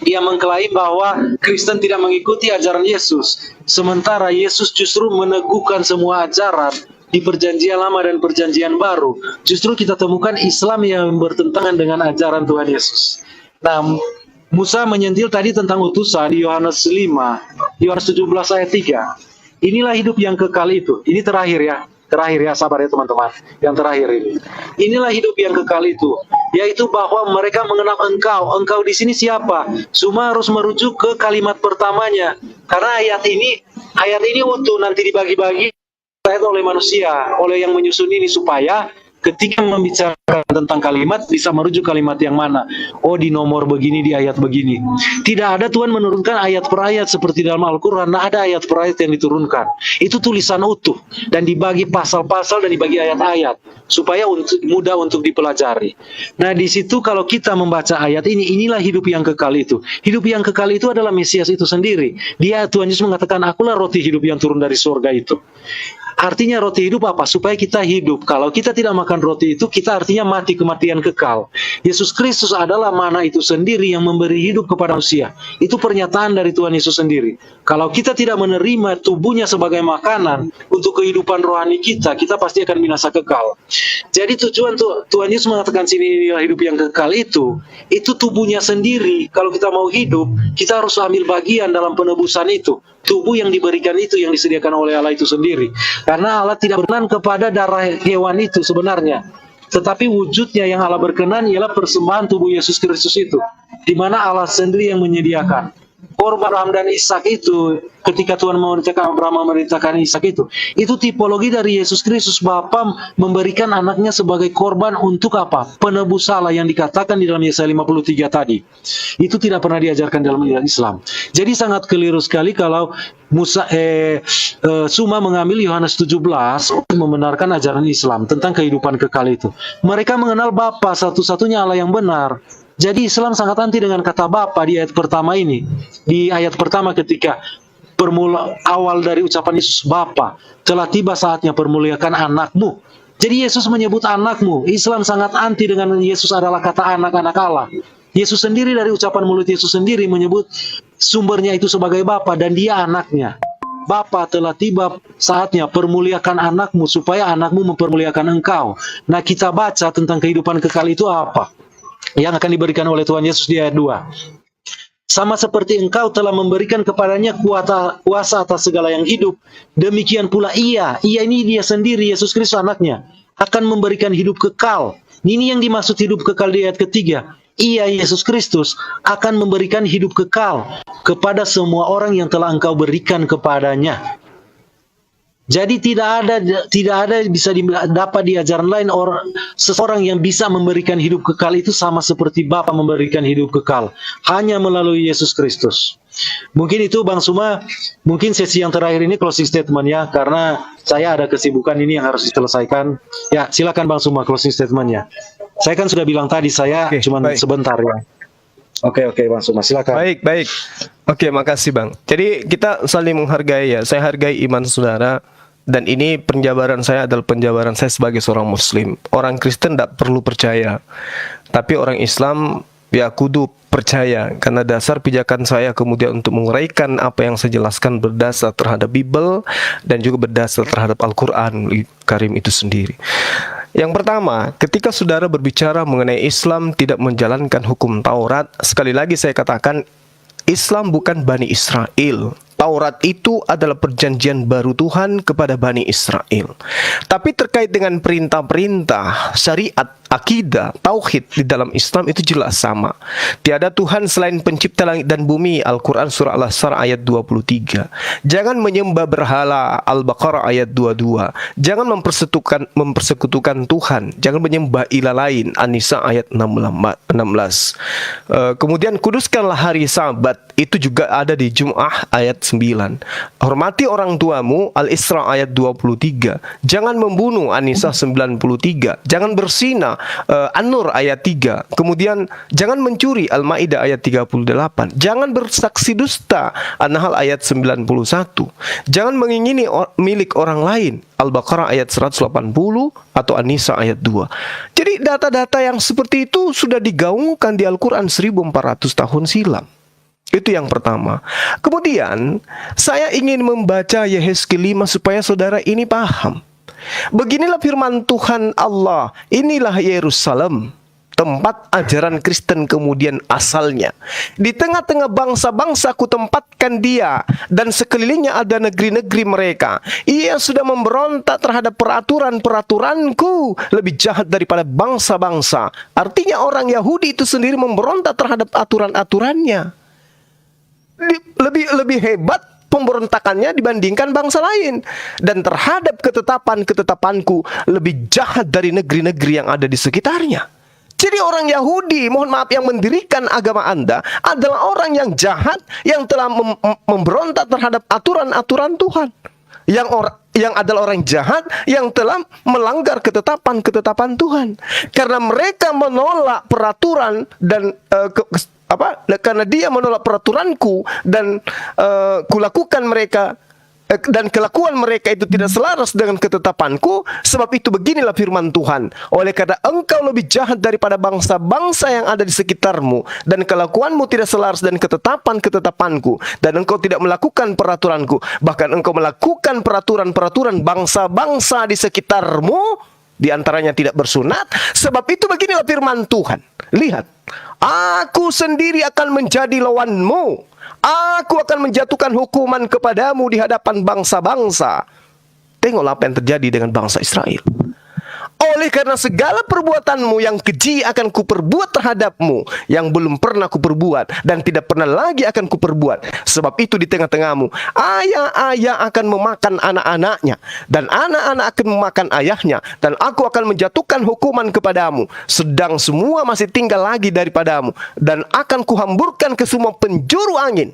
dia mengklaim bahwa Kristen tidak mengikuti ajaran Yesus, sementara Yesus justru meneguhkan semua ajaran di perjanjian lama dan perjanjian baru. Justru kita temukan Islam yang bertentangan dengan ajaran Tuhan Yesus. Nah, Musa menyentil tadi tentang utusan di Yohanes 5, Yohanes 17 ayat 3. Inilah hidup yang kekal itu. Ini terakhir ya, sabar ya teman-teman. Yang terakhir ini. Inilah hidup yang kekal itu, yaitu bahwa mereka mengenal Engkau. Engkau di sini siapa? Cuma harus merujuk ke kalimat pertamanya. Karena ayat ini utuh nanti dibagi-bagi oleh manusia, oleh yang menyusun ini, supaya ketika membicarakan tentang kalimat bisa merujuk kalimat yang mana. Oh, di nomor begini, di ayat begini. Tidak ada Tuhan menurunkan ayat per ayat seperti dalam Al-Quran. Tidak ada ayat per ayat yang diturunkan. Itu tulisan utuh dan dibagi pasal-pasal dan dibagi ayat-ayat supaya mudah untuk dipelajari. Nah, di situ kalau kita membaca ayat ini, inilah hidup yang kekal itu. Hidup yang kekal itu adalah Mesias itu sendiri. Tuhan Yesus mengatakan, akulah roti hidup yang turun dari surga itu. Artinya roti hidup apa? Supaya kita hidup. Kalau kita tidak makan roti itu, kita artinya mati kematian kekal. Yesus Kristus adalah mana itu sendiri yang memberi hidup kepada manusia. Itu pernyataan dari Tuhan Yesus sendiri. Kalau kita tidak menerima tubuhnya sebagai makanan untuk kehidupan rohani kita, kita pasti akan binasa kekal. Jadi tujuan Tuhan Yesus mengatakan sini inilah hidup yang kekal itu tubuhnya sendiri. Kalau kita mau hidup, kita harus ambil bagian dalam penebusan itu. Tubuh yang diberikan itu yang disediakan oleh Allah itu sendiri. Karena Allah tidak berkenan kepada darah hewan itu sebenarnya. Tetapi wujudnya yang Allah berkenan ialah persembahan tubuh Yesus Kristus itu. Di mana Allah sendiri yang menyediakan. Korban Abraham dan Ishak itu, ketika Tuhan memerintahkan Abraham memerintahkan Ishak itu tipologi dari Yesus Kristus. Bapa memberikan anaknya sebagai korban untuk apa? Penebus salah yang dikatakan di dalam Yesaya 53 tadi. Itu tidak pernah diajarkan dalam Islam. Jadi sangat keliru sekali kalau Suma mengambil Yohanes 17 untuk membenarkan ajaran Islam tentang kehidupan kekal itu. Mereka mengenal Bapa satu-satunya Allah yang benar. Jadi Islam sangat anti dengan kata Bapa di ayat pertama ini. Di ayat pertama ketika awal dari ucapan Yesus, Bapa, telah tiba saatnya permuliakan anakmu. Jadi Yesus menyebut anakmu. Islam sangat anti dengan Yesus adalah kata anak-anak Allah. Yesus sendiri dari ucapan mulut Yesus sendiri menyebut sumbernya itu sebagai Bapa dan dia anaknya. Bapa, telah tiba saatnya permuliakan anakmu supaya anakmu mempermuliakan engkau. Nah, kita baca tentang kehidupan kekal itu apa? Yang akan diberikan oleh Tuhan Yesus di ayat 2. Sama seperti engkau telah memberikan kepadanya kuasa atas segala yang hidup, demikian pula ia ini dia sendiri, Yesus Kristus anaknya, akan memberikan hidup kekal. Ini yang dimaksud hidup kekal di ayat ketiga. Ia, Yesus Kristus, akan memberikan hidup kekal kepada semua orang yang telah engkau berikan kepadanya. Jadi tidak ada bisa dapat di ajaran lain seseorang yang bisa memberikan hidup kekal itu sama seperti Bapa memberikan hidup kekal, hanya melalui Yesus Kristus. Mungkin itu Bang Suma, mungkin sesi yang terakhir ini closing statement ya, karena saya ada kesibukan ini yang harus diselesaikan. Ya, silakan Bang Suma closing statementnya. Saya kan sudah bilang tadi saya cuma sebentar ya. Oke, Bang Suma, silakan. Baik. Oke, makasih Bang. Jadi kita saling menghargai ya. Saya hargai iman saudara. Dan ini penjabaran saya adalah penjabaran saya sebagai seorang Muslim. Orang Kristen tidak perlu percaya, tapi orang Islam ya kudu percaya. Karena dasar pijakan saya kemudian untuk menguraikan apa yang saya jelaskan berdasar terhadap Bible dan juga berdasar terhadap Al-Quran Karim itu sendiri. Yang pertama, ketika saudara berbicara mengenai Islam tidak menjalankan hukum Taurat, sekali lagi saya katakan Islam bukan Bani Israel. Taurat itu adalah perjanjian baru Tuhan kepada Bani Israel. Tapi terkait dengan perintah-perintah, syariat, akidah, tauhid di dalam Islam itu jelas sama. Tiada Tuhan selain pencipta langit dan bumi. Al-Quran surah Al-Asr ayat 23. Jangan menyembah berhala. Al-Baqarah ayat 22. Jangan mempersekutukan Tuhan. Jangan menyembah ilah lain. An-Nisa ayat 16. Kemudian kuduskanlah hari Sabat. Itu juga ada di Jum'ah ayat 9. Hormati orang tuamu. Al-Isra ayat 23. Jangan membunuh. An-Nisa 93. Jangan berzina. An-Nur ayat 3. Kemudian jangan mencuri. Al-Maidah ayat 38. Jangan bersaksi dusta. An-Nahl ayat 91. Jangan mengingini milik orang lain. Al-Baqarah ayat 180 atau An-Nisa ayat 2. Jadi data-data yang seperti itu sudah digaungkan di Al-Quran 1400 tahun silam. Itu yang pertama. Kemudian saya ingin membaca Yehezkiel 5 supaya saudara ini paham. Beginilah firman Tuhan Allah, inilah Yerusalem, tempat ajaran Kristen kemudian asalnya. Di tengah-tengah bangsa-bangsa ku tempatkan dia, dan sekelilingnya ada negeri-negeri mereka. Ia sudah memberontak terhadap peraturan-peraturanku, lebih jahat daripada bangsa-bangsa. Artinya orang Yahudi itu sendiri memberontak terhadap aturan-aturannya. Lebih hebat pemberontakannya dibandingkan bangsa lain, dan terhadap ketetapan-ketetapanku lebih jahat dari negeri-negeri yang ada di sekitarnya. Jadi orang Yahudi, mohon maaf, yang mendirikan agama Anda adalah orang yang jahat, yang telah memberontak terhadap aturan-aturan Tuhan, yang adalah orang jahat yang telah melanggar ketetapan-ketetapan Tuhan, karena mereka menolak peraturan dan karena dia menolak peraturanku dan kulakukan mereka dan kelakuan mereka itu tidak selaras dengan ketetapanku. Sebab itu beginilah firman Tuhan, oleh karena engkau lebih jahat daripada bangsa-bangsa yang ada di sekitarmu, dan kelakuanmu tidak selaras dengan ketetapan-ketetapanku, dan engkau tidak melakukan peraturanku, bahkan engkau melakukan peraturan-peraturan bangsa-bangsa di sekitarmu, di antaranya tidak bersunat. Sebab itu beginilah firman Tuhan, lihat, aku sendiri akan menjadi lawanmu. Aku akan menjatuhkan hukuman kepadamu di hadapan bangsa-bangsa. Tengoklah apa yang terjadi dengan bangsa Israel. Oleh karena segala perbuatanmu yang keji akan kuperbuat terhadapmu, yang belum pernah kuperbuat dan tidak pernah lagi akan kuperbuat. Sebab itu di tengah-tengahmu ayah-ayah akan memakan anak-anaknya, dan anak-anak akan memakan ayahnya, dan aku akan menjatuhkan hukuman kepadamu, sedang semua masih tinggal lagi daripadamu, dan akan kuhamburkan ke semua penjuru angin.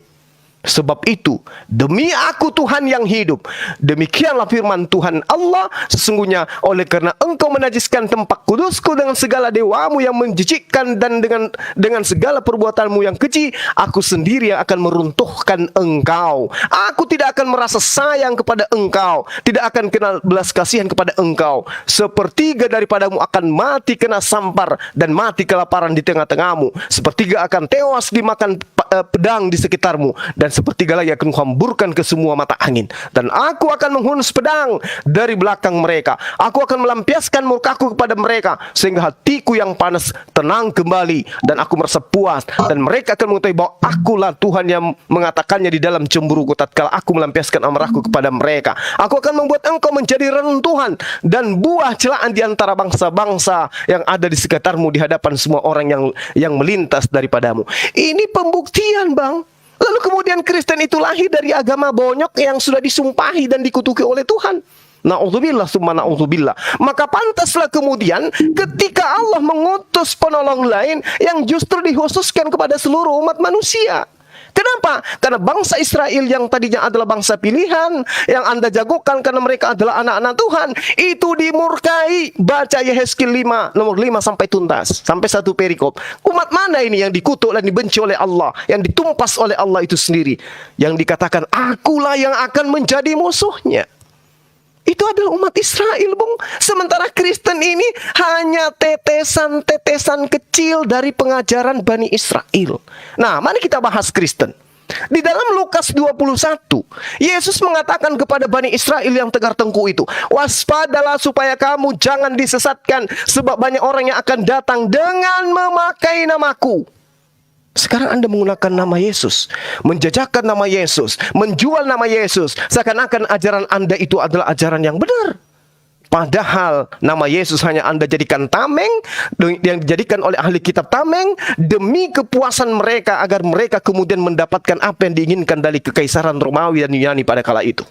Sebab itu, demi aku Tuhan yang hidup, demikianlah firman Tuhan Allah, sesungguhnya oleh karena engkau menajiskan tempat kudusku dengan segala dewamu yang menjijikkan, dan dengan segala perbuatanmu yang keji, aku sendiri yang akan meruntuhkan engkau. Aku tidak akan merasa sayang kepada engkau, tidak akan kenal belas kasihan kepada engkau. Sepertiga daripadamu akan mati kena sampar, dan mati kelaparan di tengah-tengahmu. Sepertiga akan tewas dimakan pedang di sekitarmu, dan sepertiga lagi akan kuhamburkan ke semua mata angin. Dan aku akan menghunus pedang dari belakang mereka. Aku akan melampiaskan murkaku kepada mereka, sehingga hatiku yang panas tenang kembali, dan aku merasa puas. Dan mereka akan mengetahui bahwa akulah Tuhan yang mengatakannya di dalam cemburuku, tatkala aku melampiaskan amarahku kepada mereka. Aku akan membuat engkau menjadi reruntuhan dan buah celaan di antara bangsa-bangsa yang ada di sekitarmu, di hadapan semua orang yang melintas daripadamu. Ini pembuktian, Bang. Lalu kemudian Kristen itu lahir dari agama bonyok yang sudah disumpahi dan dikutuki oleh Tuhan. Na'udzubillah summa na'udzubillah. Maka pantaslah kemudian ketika Allah mengutus penolong lain yang justru dikhususkan kepada seluruh umat manusia. Kenapa? Karena bangsa Israel yang tadinya adalah bangsa pilihan, yang Anda jagokan karena mereka adalah anak-anak Tuhan, itu dimurkai. Baca Yehezkiel 5, nomor 5 sampai tuntas, sampai satu perikop. Umat mana ini yang dikutuk dan dibenci oleh Allah, yang ditumpas oleh Allah itu sendiri, yang dikatakan, akulah yang akan menjadi musuhnya? Itu adalah umat Israel, Bung. Sementara Kristen ini hanya tetesan-tetesan kecil dari pengajaran Bani Israel. Nah, mari kita bahas Kristen. Di dalam Lukas 21, Yesus mengatakan kepada Bani Israel yang tegar tengkuk itu, waspadalah supaya kamu jangan disesatkan, sebab banyak orang yang akan datang dengan memakai namaku. Sekarang Anda menggunakan nama Yesus, menjajakan nama Yesus, menjual nama Yesus, seakan-akan ajaran Anda itu adalah ajaran yang benar. Padahal nama Yesus hanya Anda jadikan tameng, yang dijadikan oleh ahli kitab tameng, demi kepuasan mereka, agar mereka kemudian mendapatkan apa yang diinginkan dari kekaisaran Romawi dan Yunani pada kala itu.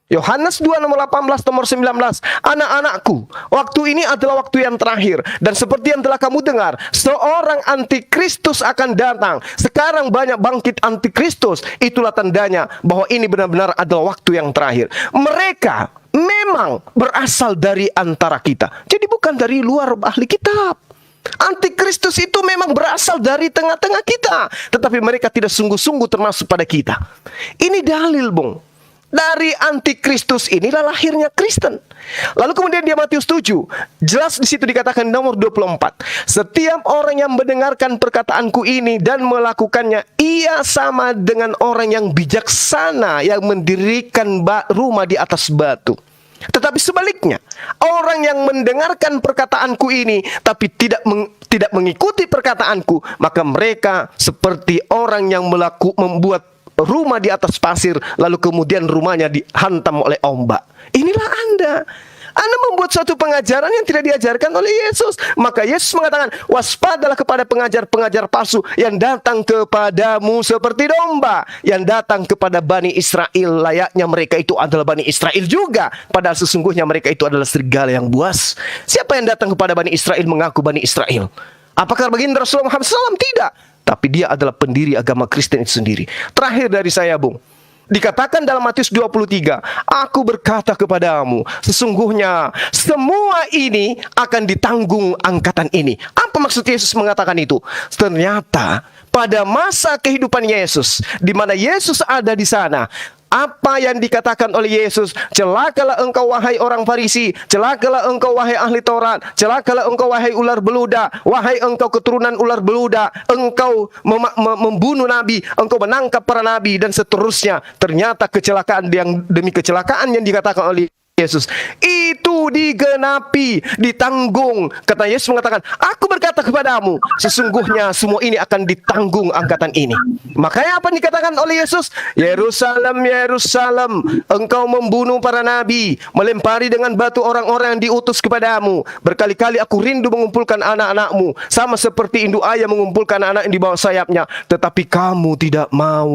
Yohanes 2 nomor 18 nomor 19, anak-anakku, waktu ini adalah waktu yang terakhir, dan seperti yang telah kamu dengar, seorang antikristus akan datang. Sekarang banyak bangkit antikristus, itulah tandanya bahwa ini benar-benar adalah waktu yang terakhir. Mereka memang berasal dari antara kita, jadi bukan dari luar ahli kitab. Antikristus itu memang berasal dari tengah-tengah kita, tetapi mereka tidak sungguh-sungguh termasuk pada kita. Ini dalil, Bung. Dari antikristus inilah lahirnya Kristen. Lalu kemudian di Matius 7, jelas di situ dikatakan nomor 24. Setiap orang yang mendengarkan perkataanku ini dan melakukannya, ia sama dengan orang yang bijaksana yang mendirikan rumah di atas batu. Tetapi sebaliknya, orang yang mendengarkan perkataanku ini tapi tidak mengikuti perkataanku, maka mereka seperti orang yang membuat rumah di atas pasir, lalu kemudian rumahnya dihantam oleh ombak. Inilah Anda membuat suatu pengajaran yang tidak diajarkan oleh Yesus. Maka Yesus mengatakan, waspadalah kepada pengajar-pengajar palsu yang datang kepadamu seperti domba, yang datang kepada Bani Israel layaknya mereka itu adalah Bani Israel juga, padahal sesungguhnya mereka itu adalah serigala yang buas. Siapa yang datang kepada Bani Israel mengaku Bani Israel? Apakah baginda Rasulullah Muhammad SAW? Tidak. Tapi dia adalah pendiri agama Kristen itu sendiri. Terakhir dari saya, Bung. Dikatakan dalam Matius 23, aku berkata kepadamu, sesungguhnya semua ini akan ditanggung angkatan ini. Apa maksud Yesus mengatakan itu? Ternyata pada masa kehidupan Yesus, di mana Yesus ada di sana, apa yang dikatakan oleh Yesus, celakalah engkau wahai orang Farisi, celakalah engkau wahai ahli Taurat, celakalah engkau wahai ular beluda, wahai engkau keturunan ular beluda, engkau membunuh nabi, engkau menangkap para nabi, dan seterusnya. Ternyata kecelakaan yang demi kecelakaan yang dikatakan oleh Yesus itu digenapi, ditanggung. Kata Yesus mengatakan, aku berkata kepadamu, sesungguhnya semua ini akan ditanggung angkatan ini. Makanya apa yang dikatakan oleh Yesus? Yerusalem, Yerusalem, engkau membunuh para nabi, melempari dengan batu orang-orang yang diutus kepadamu. Berkali-kali aku rindu mengumpulkan anak-anakmu, sama seperti induk ayah mengumpulkan anak yang di bawah sayapnya, tetapi kamu tidak mau.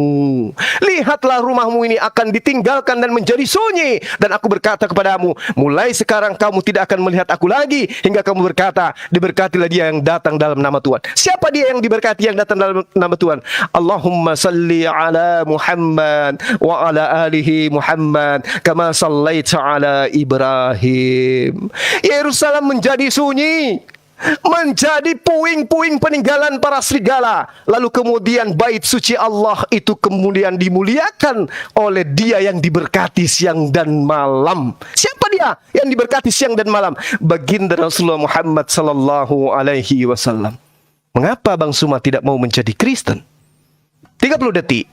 Lihatlah, rumahmu ini akan ditinggalkan dan menjadi sunyi. Dan aku berkata kepadamu, mulai sekarang kamu tidak akan melihat aku lagi, hingga kamu berkata, diberkatilah dia yang datang dalam nama Tuhan. Siapa dia yang diberkati yang datang dalam nama Tuhan? Allahumma salli ala Muhammad wa ala alihi Muhammad kama sallaita ala Ibrahim. Yerusalem menjadi sunyi, menjadi puing-puing peninggalan para serigala. Lalu kemudian bait suci Allah itu kemudian dimuliakan oleh dia yang diberkati siang dan malam. Siapa dia yang diberkati siang dan malam? Baginda Rasulullah Muhammad sallallahu alaihi wasallam. Mengapa Bang Suma tidak mau menjadi Kristen? 30 detik.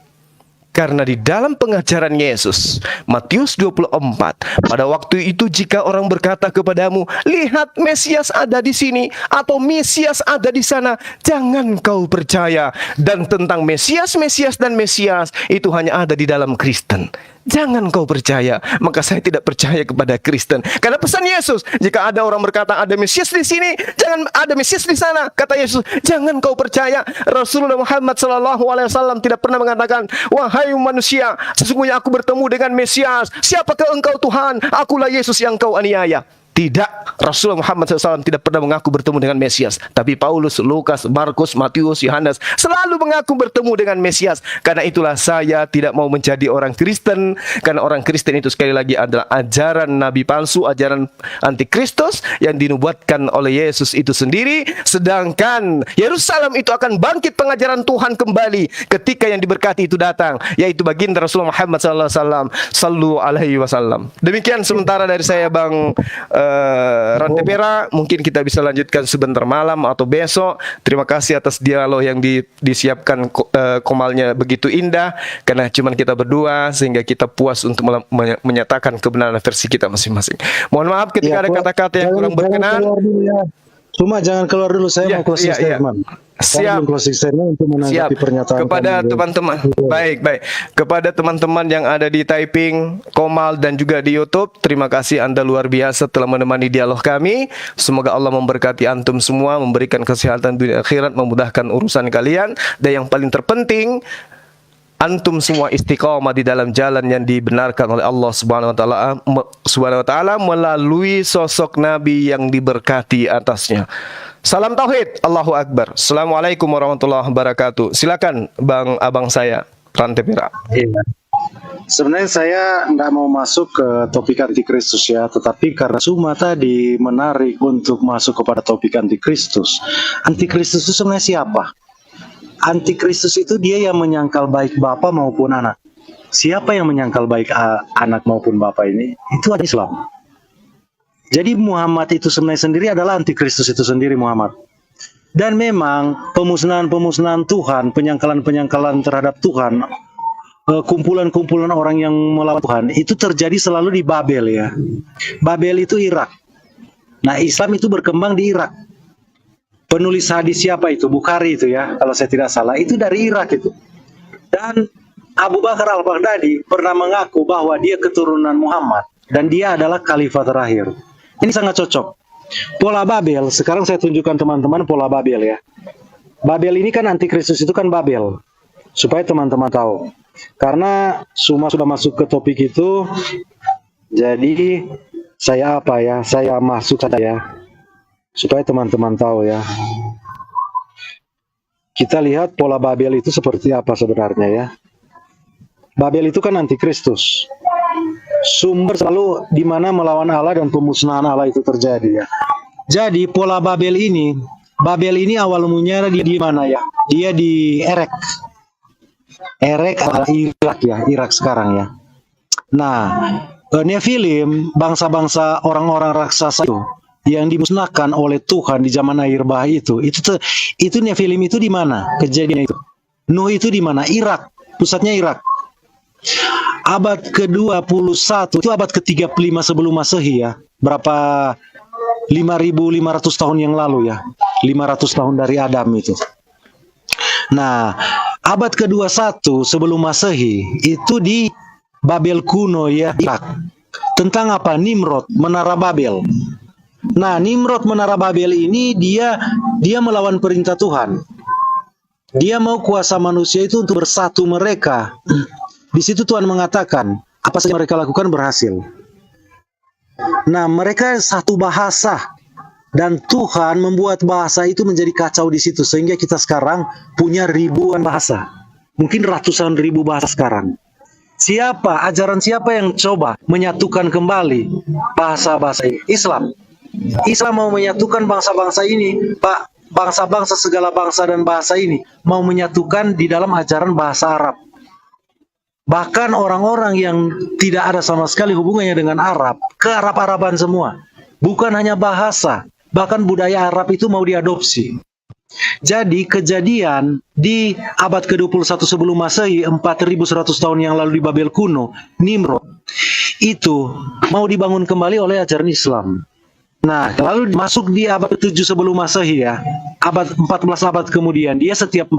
Karena di dalam pengajaran Yesus, Matius 24, pada waktu itu jika orang berkata kepadamu, lihat Mesias ada di sini, atau Mesias ada di sana, jangan kau percaya. Dan tentang Mesias dan Mesias, itu hanya ada di dalam Kristen. Jangan kau percaya. Maka saya tidak percaya kepada Kristen. Karena pesan Yesus, jika ada orang berkata ada Mesias di sini, jangan ada Mesias di sana. Kata Yesus, jangan kau percaya. Rasulullah Muhammad SAW tidak pernah mengatakan, wahai manusia, sesungguhnya aku bertemu dengan Mesias. Siapakah engkau Tuhan? Akulah Yesus yang kau aniaya. Tidak, Rasulullah Muhammad SAW tidak pernah mengaku bertemu dengan Mesias. Tapi Paulus, Lukas, Markus, Matius, Yohanes selalu mengaku bertemu dengan Mesias. Karena itulah saya tidak mau menjadi orang Kristen. Karena orang Kristen itu sekali lagi adalah ajaran nabi palsu, ajaran antikristus yang dinubuatkan oleh Yesus itu sendiri. Sedangkan Yerusalem itu akan bangkit pengajaran Tuhan kembali ketika yang diberkati itu datang, yaitu baginda Rasulullah Muhammad SAW. Sallu alaihi wasallam. Demikian sementara dari saya, Bang Rantepera. Mungkin kita bisa lanjutkan sebentar malam atau besok. Terima kasih atas dialog yang disiapkan, Komalnya begitu indah, karena cuma kita berdua sehingga kita puas untuk menyatakan kebenaran versi kita masing-masing. Mohon maaf ketika ada kata-kata yang kurang berkenan. Cuma jangan keluar dulu, saya Ya, mau closing ya, ya. statement. Saya Siap. belum closing statement untuk Siap. menanggapi pernyataan Kepada kamu. teman-teman, baik. Kepada teman-teman yang ada di Taiping, Komal, dan juga di YouTube, terima kasih Anda luar biasa telah menemani dialog kami. Semoga Allah memberkati antum semua, memberikan kesehatan dunia akhirat, memudahkan urusan kalian, dan yang paling terpenting, antum semua istiqamah di dalam jalan yang dibenarkan oleh Allah Subhanahu wa taala melalui sosok nabi yang diberkati atasnya. Salam tauhid, Allahu Akbar. Assalamualaikum warahmatullahi wabarakatuh. Silakan abang saya, Rantai Perak. Iya. Sebenarnya saya nggak mau masuk ke topik antikristus ya, tetapi karena Suma tadi menarik untuk masuk kepada topik antikristus. Antikristus itu sebenarnya siapa? Antikristus itu dia yang menyangkal baik bapak maupun anak. Siapa yang menyangkal baik anak maupun bapak ini? Itu adalah Islam. Jadi Muhammad itu sebenarnya sendiri adalah antikristus itu sendiri, Muhammad. Dan memang pemusnahan-pemusnahan Tuhan, penyangkalan-penyangkalan terhadap Tuhan, kumpulan-kumpulan orang yang melawan Tuhan, itu terjadi selalu di Babel ya. Babel itu Irak. Nah, Islam itu berkembang di Irak. Penulis hadis siapa itu? Bukhari itu ya, kalau saya tidak salah. Itu dari Irak itu. Dan Abu Bakar al-Baghdadi pernah mengaku bahwa dia keturunan Muhammad. Dan dia adalah khalifah terakhir. Ini sangat cocok. Pola Babel, sekarang saya tunjukkan teman-teman pola Babel ya. Babel ini kan antikristus itu kan Babel. Supaya teman-teman tahu. Karena Suma sudah masuk ke topik itu. Jadi saya saya masuk saja ya. Supaya teman-teman tahu ya. Kita lihat pola Babel itu seperti apa sebenarnya ya. Babel itu kan antikristus. Sumber selalu di mana melawan Allah dan pemusnahan Allah itu terjadi ya. Jadi pola Babel ini awal mulanya di mana ya? Dia di Erek. Erek adalah Irak ya, Irak sekarang ya. Nah, Nephilim, bangsa-bangsa orang-orang raksasa itu yang dimusnahkan oleh Tuhan di zaman air bah itu Nephilim itu di mana kejadian itu? Nuh itu di mana? Irak, pusatnya Irak. Abad ke-21 itu abad ke-35 sebelum Masehi ya. Berapa 5.500 tahun yang lalu ya. 500 tahun dari Adam itu. Nah, abad ke-21 sebelum Masehi itu di Babel kuno ya, Irak. Tentang apa? Nimrod, Menara Babel. Nah, Nimrod Menara Babel ini dia melawan perintah Tuhan. Dia mau kuasa manusia itu untuk bersatu mereka. Di situ Tuhan mengatakan, apa saja mereka lakukan berhasil. Nah, mereka satu bahasa. Dan Tuhan membuat bahasa itu menjadi kacau di situ. Sehingga kita sekarang punya ribuan bahasa. Mungkin ratusan ribu bahasa sekarang. Ajaran siapa yang coba menyatukan kembali bahasa-bahasa ini? Islam. Islam mau menyatukan bangsa-bangsa ini, Pak. Bangsa-bangsa segala bangsa dan bahasa ini mau menyatukan di dalam ajaran bahasa Arab. Bahkan orang-orang yang tidak ada sama sekali hubungannya dengan Arab, ke Arab-Araban semua. Bukan hanya bahasa, bahkan budaya Arab itu mau diadopsi. Jadi kejadian di abad ke-21 sebelum Masehi, 4.100 tahun yang lalu di Babel kuno, Nimrod, itu mau dibangun kembali oleh ajaran Islam. Nah, lalu masuk di abad ke-7 sebelum Masehi ya, abad 14 abad kemudian, dia setiap